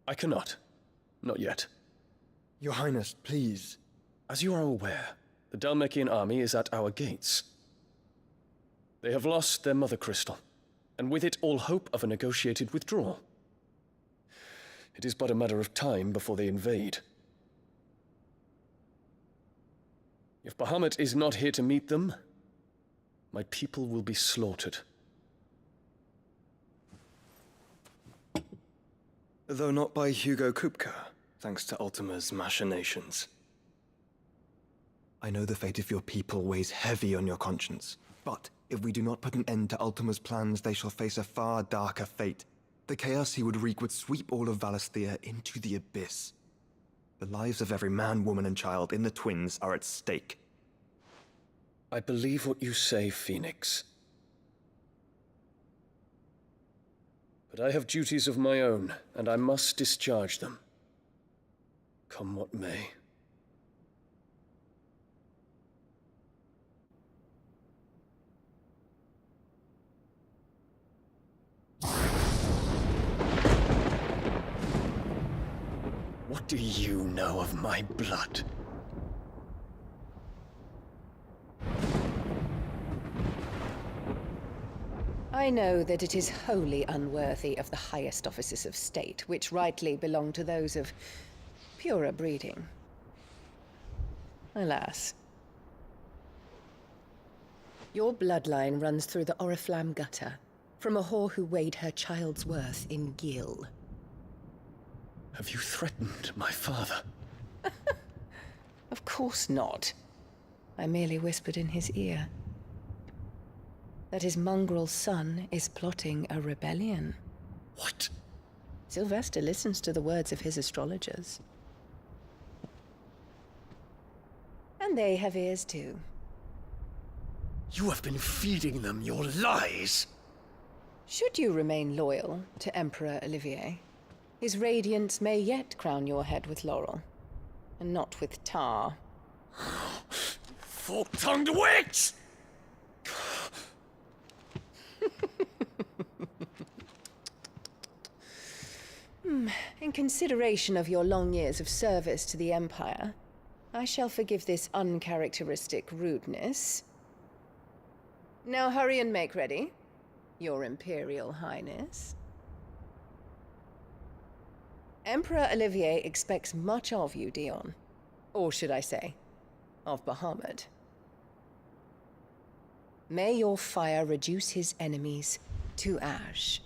I cannot. Not yet. Your Highness, please. As you are aware, the Dhalmekian army is at our gates. They have lost their mother crystal, and with it all hope of a negotiated withdrawal. It is but a matter of time before they invade. If Bahamut is not here to meet them, my people will be slaughtered. Though not by Hugo Kupka, thanks to Ultima's machinations. I know the fate of your people weighs heavy on your conscience. But if we do not put an end to Ultima's plans, they shall face a far darker fate. The chaos he would wreak would sweep all of Valisthea into the abyss. The lives of every man, woman, and child in the Twins are at stake. I believe what you say, Phoenix. But I have duties of my own, and I must discharge them. Come what may. What do you know of my blood? I know that it is wholly unworthy of the highest offices of state, which rightly belong to those of purer breeding. Alas. Your bloodline runs through the Oriflamme gutter, from a whore who weighed her child's worth in gil. Have you threatened my father? Of course not. I merely whispered in his ear that his mongrel son is plotting a rebellion. What? Sylvester listens to the words of his astrologers. And they have ears too. You have been feeding them your lies! Should you remain loyal to Emperor Olivier, his radiance may yet crown your head with laurel, and not with tar. Fork-tongued witch! In consideration of your long years of service to the Empire, I shall forgive this uncharacteristic rudeness. Now hurry and make ready, Your Imperial Highness. Emperor Olivier expects much of you, Dion. Or should I say, of Bahamut. May your fire reduce his enemies to ash,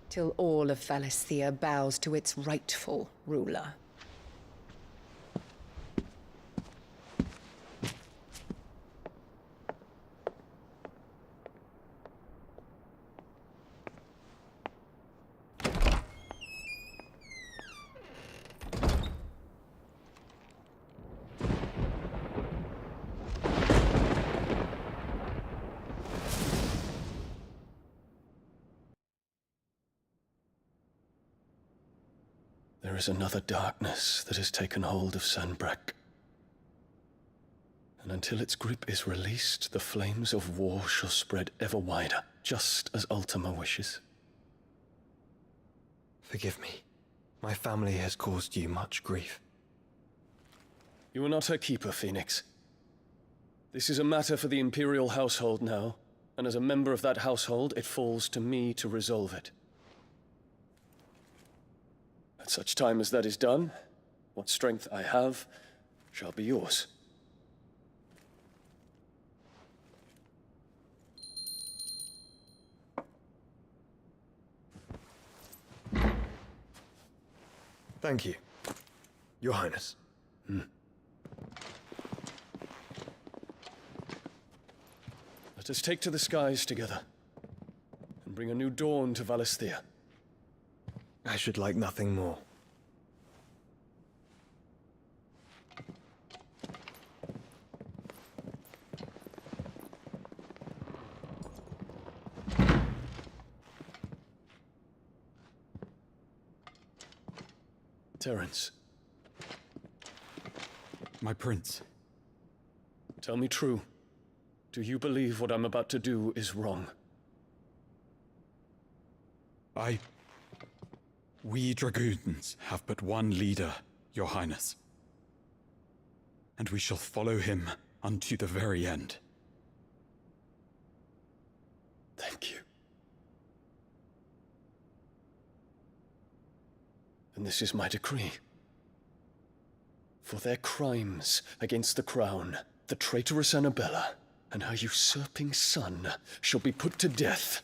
till all of Valisthea bows to its rightful ruler. There is another darkness that has taken hold of Sanbreque. And until its grip is released, the flames of war shall spread ever wider, just as Ultima wishes. Forgive me. My family has caused you much grief. You are not her keeper, Phoenix. This is a matter for the Imperial household now, and as a member of that household, it falls to me to resolve it. At such time as that is done, what strength I have shall be yours. Thank you, Your Highness. Let us take to the skies together, and bring a new dawn to Valisthea. I should like nothing more. Terence. My prince. Tell me true. Do you believe what I'm about to do is wrong? We dragoons have but one leader, Your Highness. And we shall follow him unto the very end. Thank you. And this is my decree. For their crimes against the crown, the traitorous Annabella and her usurping son shall be put to death,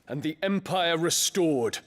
and the Empire restored.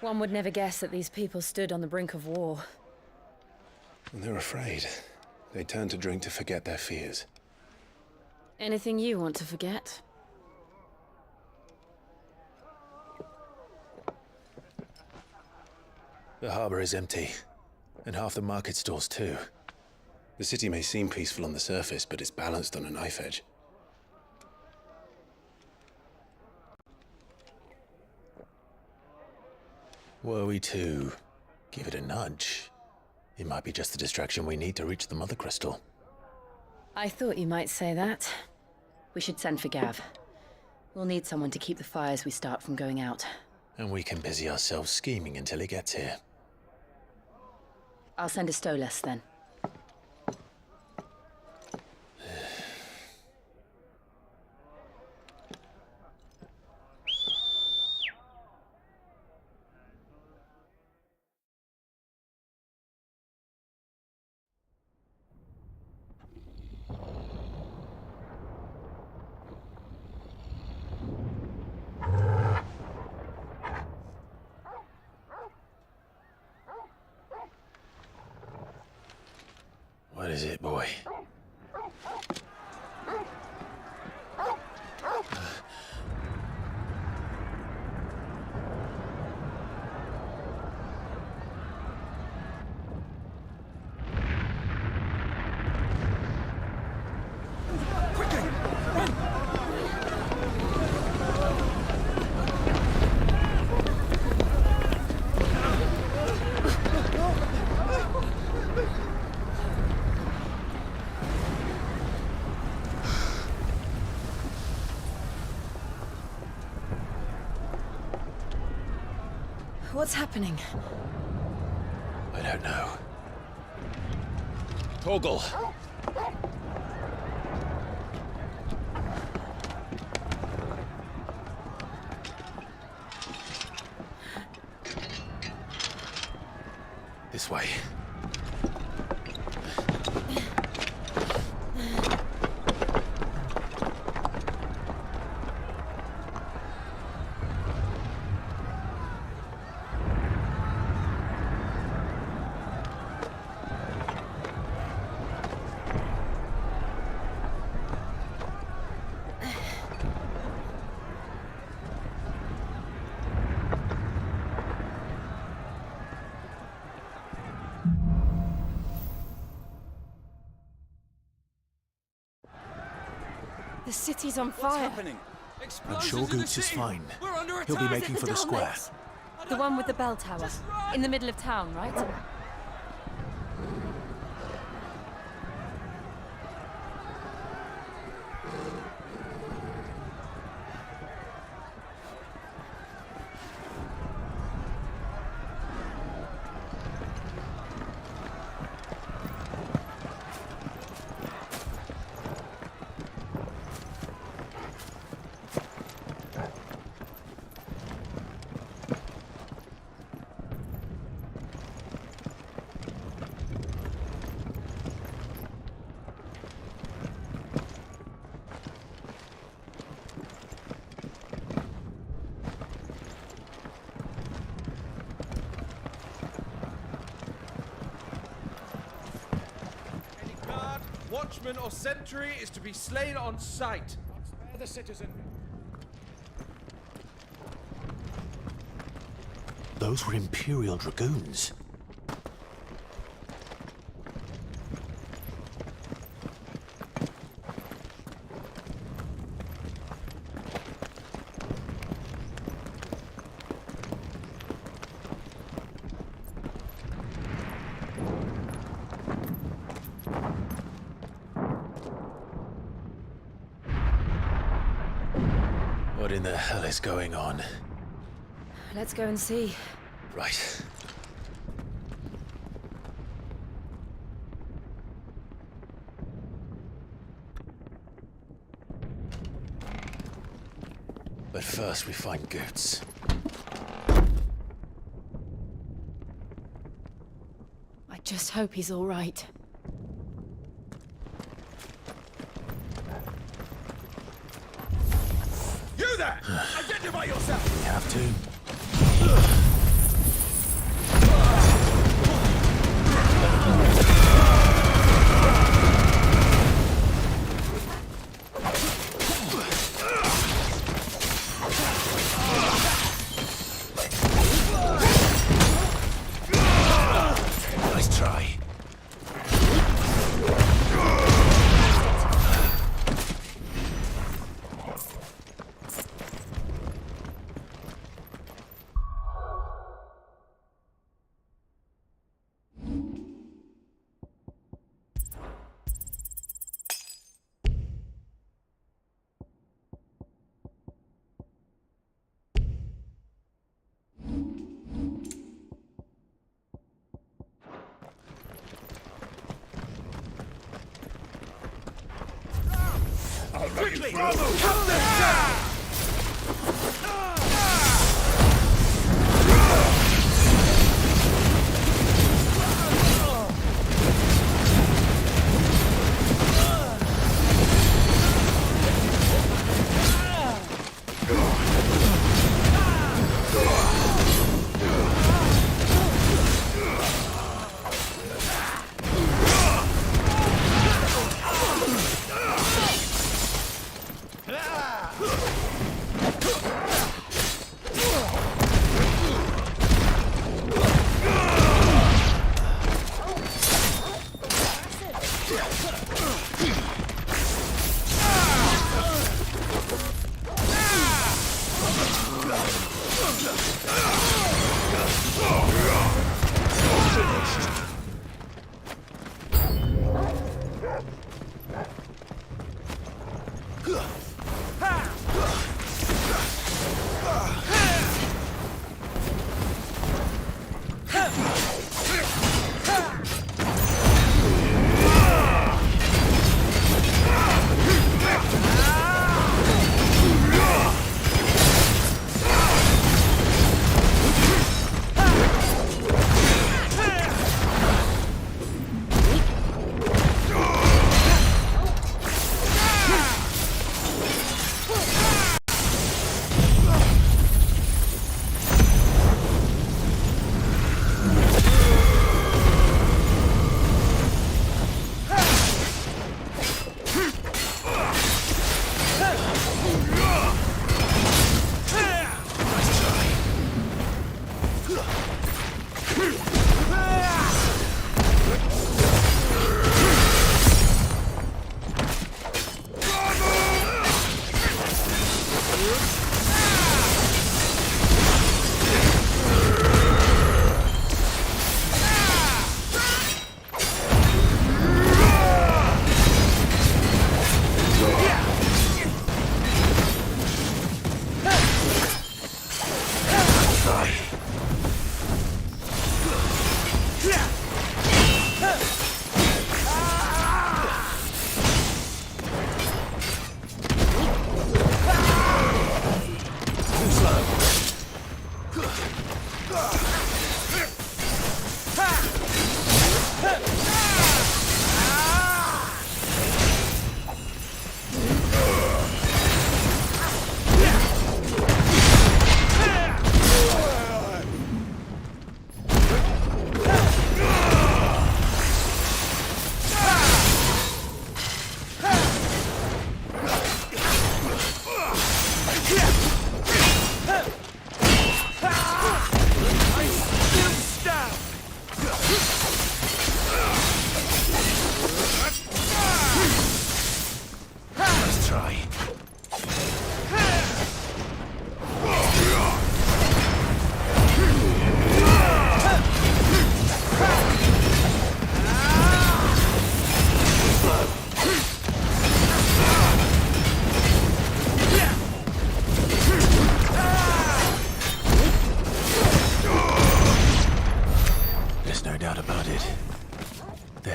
One would never guess that these people stood on the brink of war. And they're afraid. They turn to drink to forget their fears. Anything you want to forget? The harbor is empty, and half the market stalls too. The city may seem peaceful on the surface, but it's balanced on a knife edge. Were we to give it a nudge, it might be just the distraction we need to reach the Mother Crystal. I thought you might say that. We should send for Gav. We'll need someone to keep the fires we start from going out. And we can busy ourselves scheming until he gets here. I'll send a Stolas then. What is it, boy? What's happening? I don't know. Torgal! This way. The city's on fire. What's happening? I'm sure Goots is fine. He'll be making for the square. The one with the bell tower. In the middle of town, right? Watchman or sentry is to be slain on sight. Spare the citizen. Those were Imperial Dragoons. What in the hell is going on? Let's go and see. Right. But first we find Goots. I just hope he's all right. You there! Identify yourself! We have to. Quickly! Cut them down!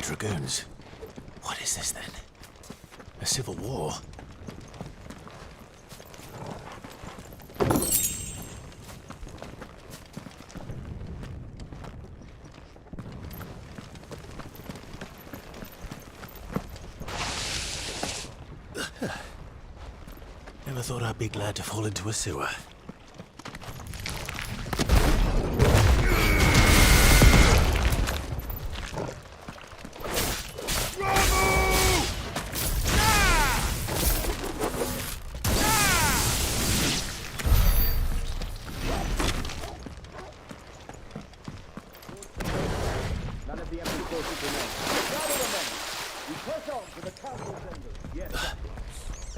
Dragoons. What is this then? A civil war? Never thought I'd be glad to fall into a sewer.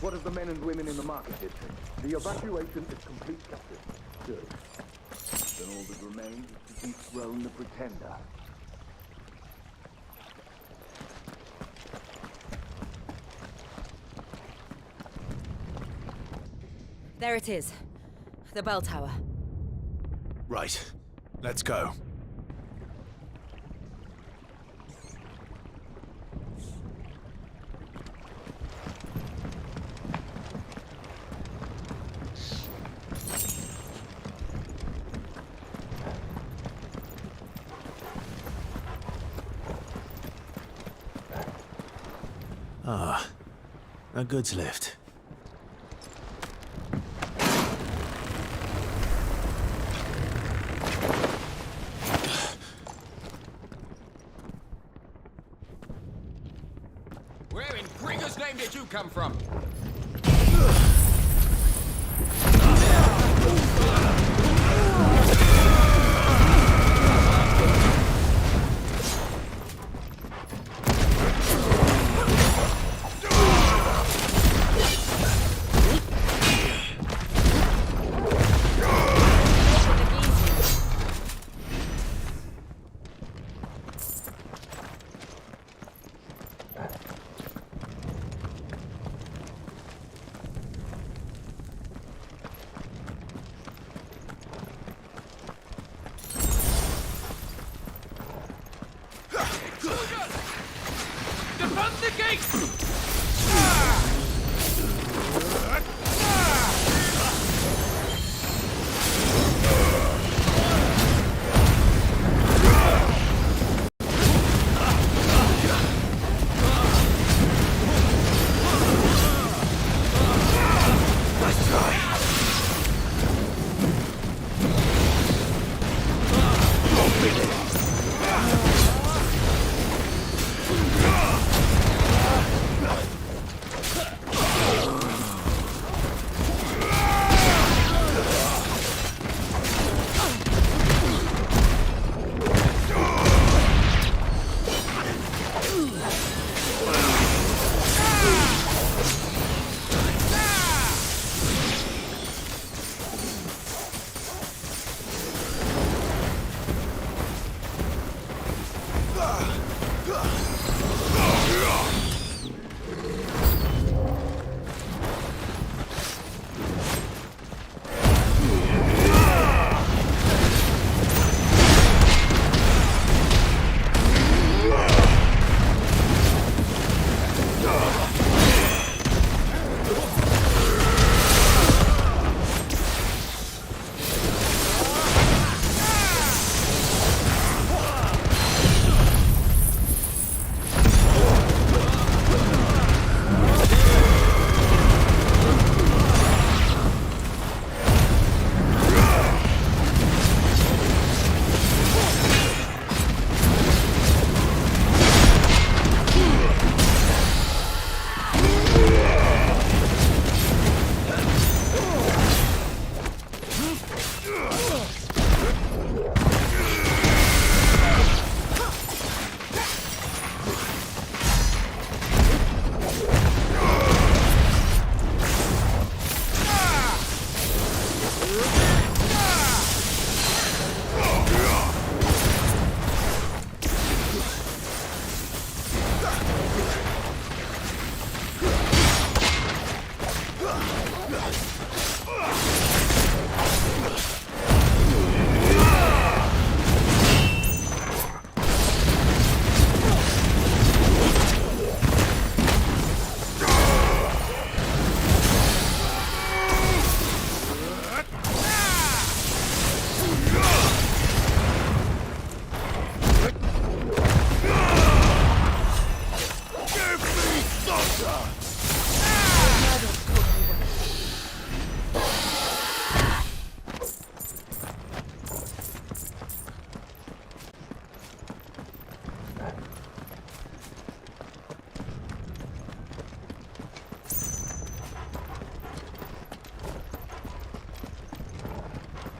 What of the men and women in the market district? The evacuation is complete, Captain. Good. Then all that remains is to dethrone the Pretender. There it is. The bell tower. Right. Let's go. Ah, a goods lift. Where in Gringer's name did you come from? Defend the gate!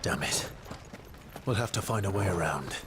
Damn it. We'll have to find a way around.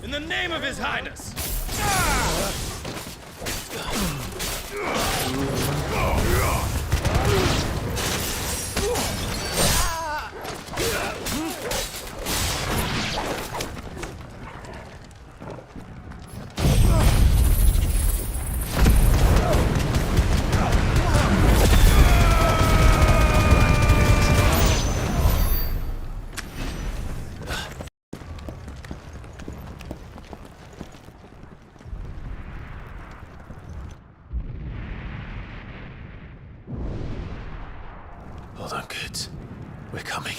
In the name of His Highness! Good. We're coming.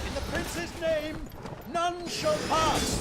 In the prince's name, none shall pass!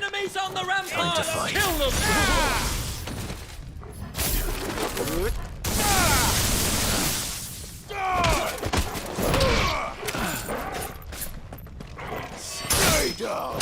Enemies on the rampart! fight. Kill them! Stay down!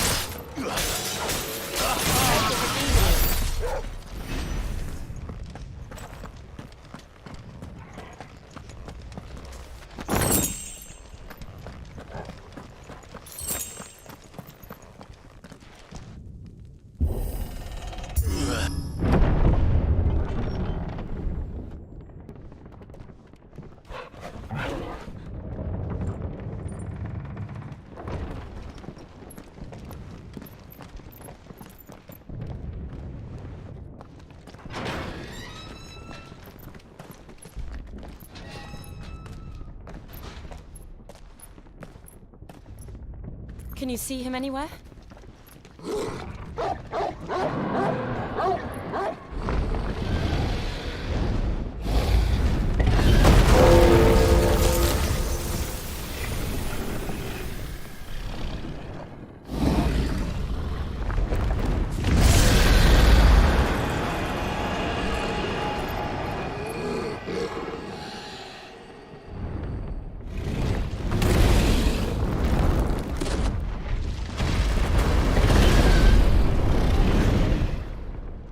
Can you see him anywhere?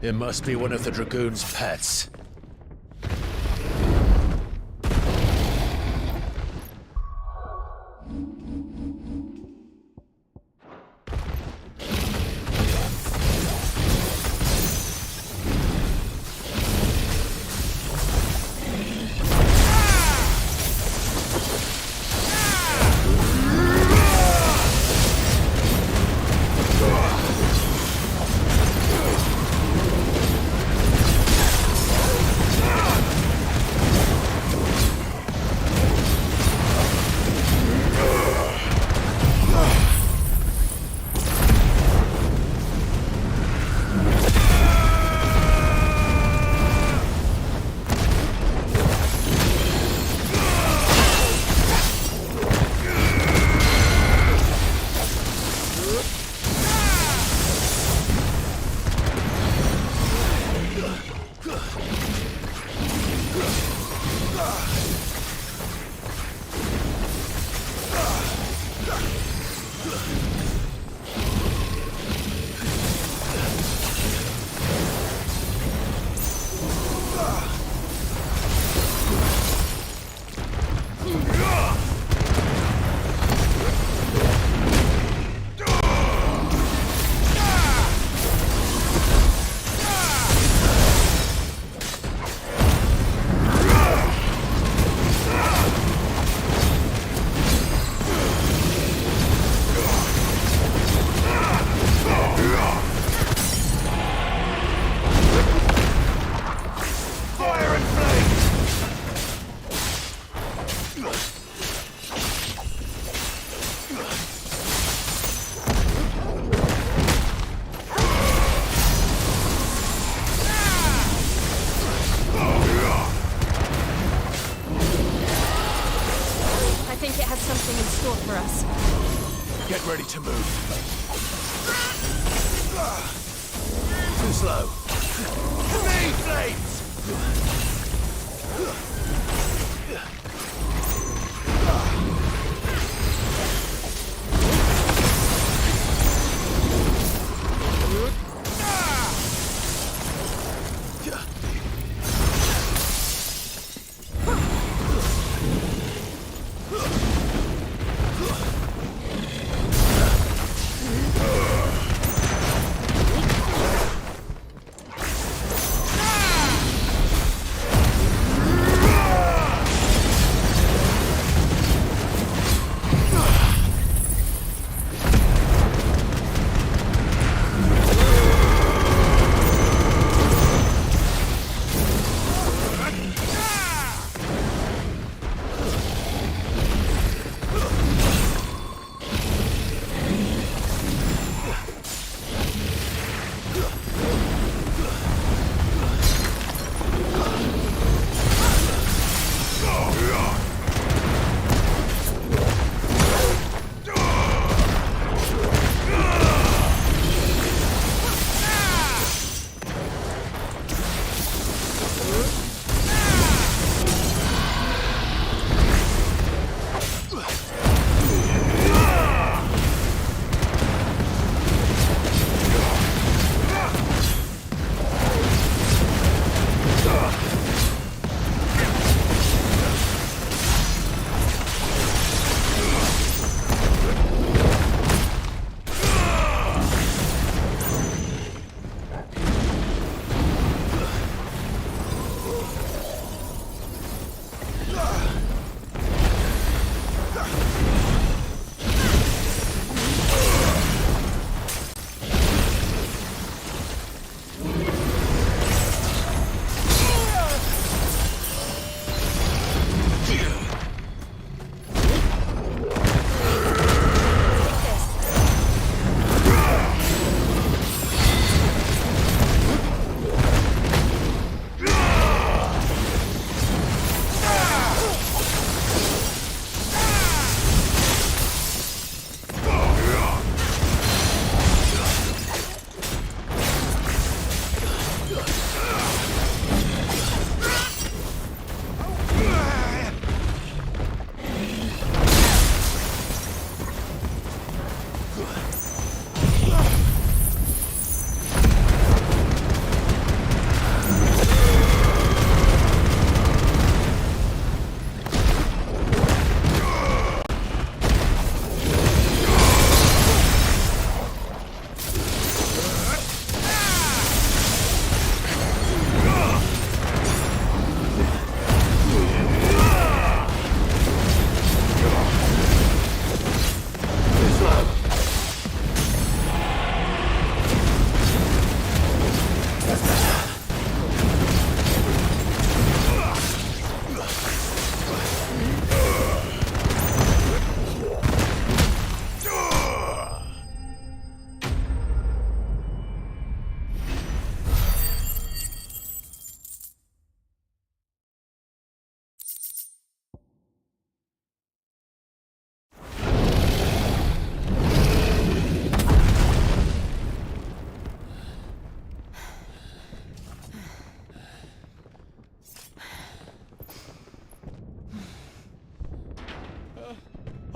It must be one of the Dragoon's pets. For us. Get ready to move. Too slow. Speed blades!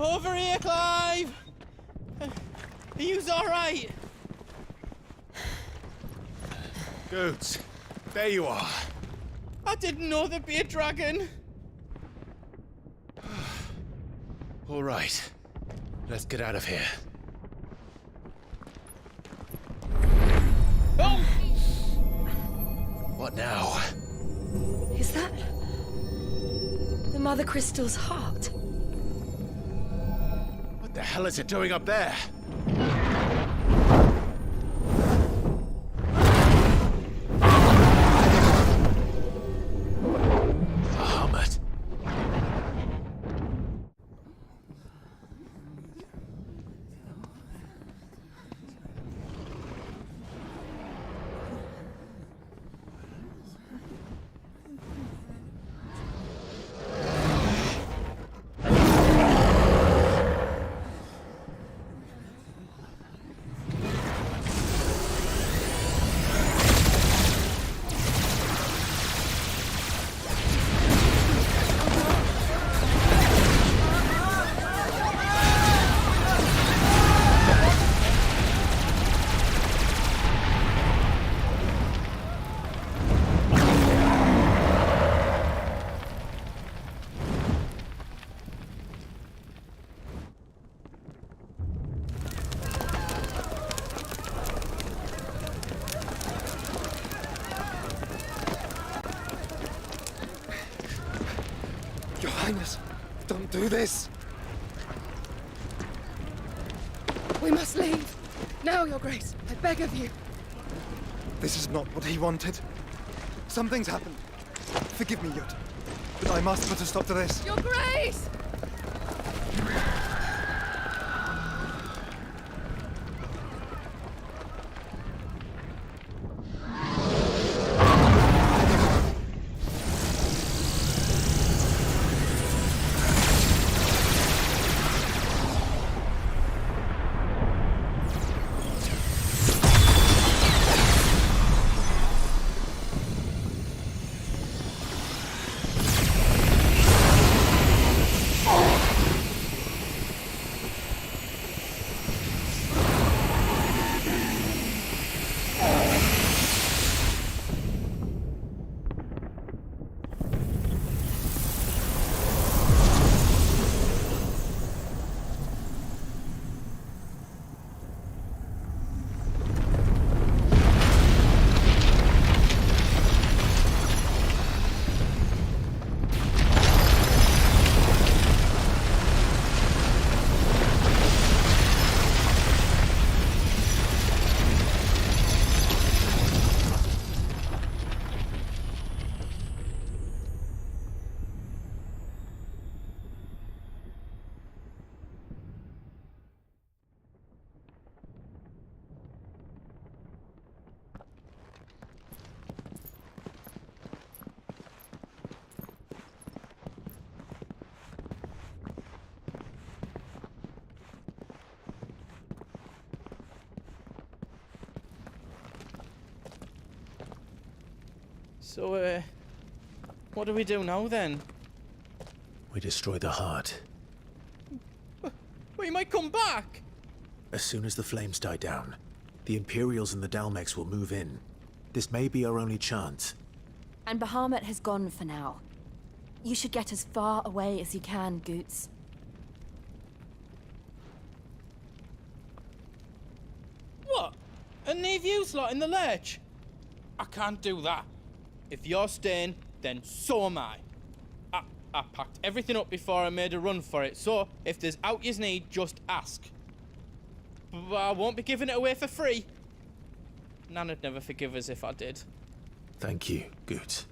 Over here, Clive! Are you alright? Goats, there you are. I didn't know there'd be a dragon. All right. Let's get out of here. Oh! What now? Is that the Mother Crystal's heart? What the hell is it doing up there? Bahamut. Your Highness, don't do this! We must leave. Now, Your Grace. I beg of you. This is not what he wanted. Something's happened. Forgive me, Yud, but I must put a stop to this. Your Grace! So, what do we do now then? We destroy the heart. Well, you might come back! As soon as the flames die down, the Imperials and the Dalmex will move in. This may be our only chance. And Bahamut has gone for now. You should get as far away as you can, Goots. What? And leave you lot in the lurch? I can't do that. If you're staying, then so am I. I packed everything up before I made a run for it, so if there's out you need, just ask. But I won't be giving it away for free. Nana'd never forgive us if I did. Thank you, Goots.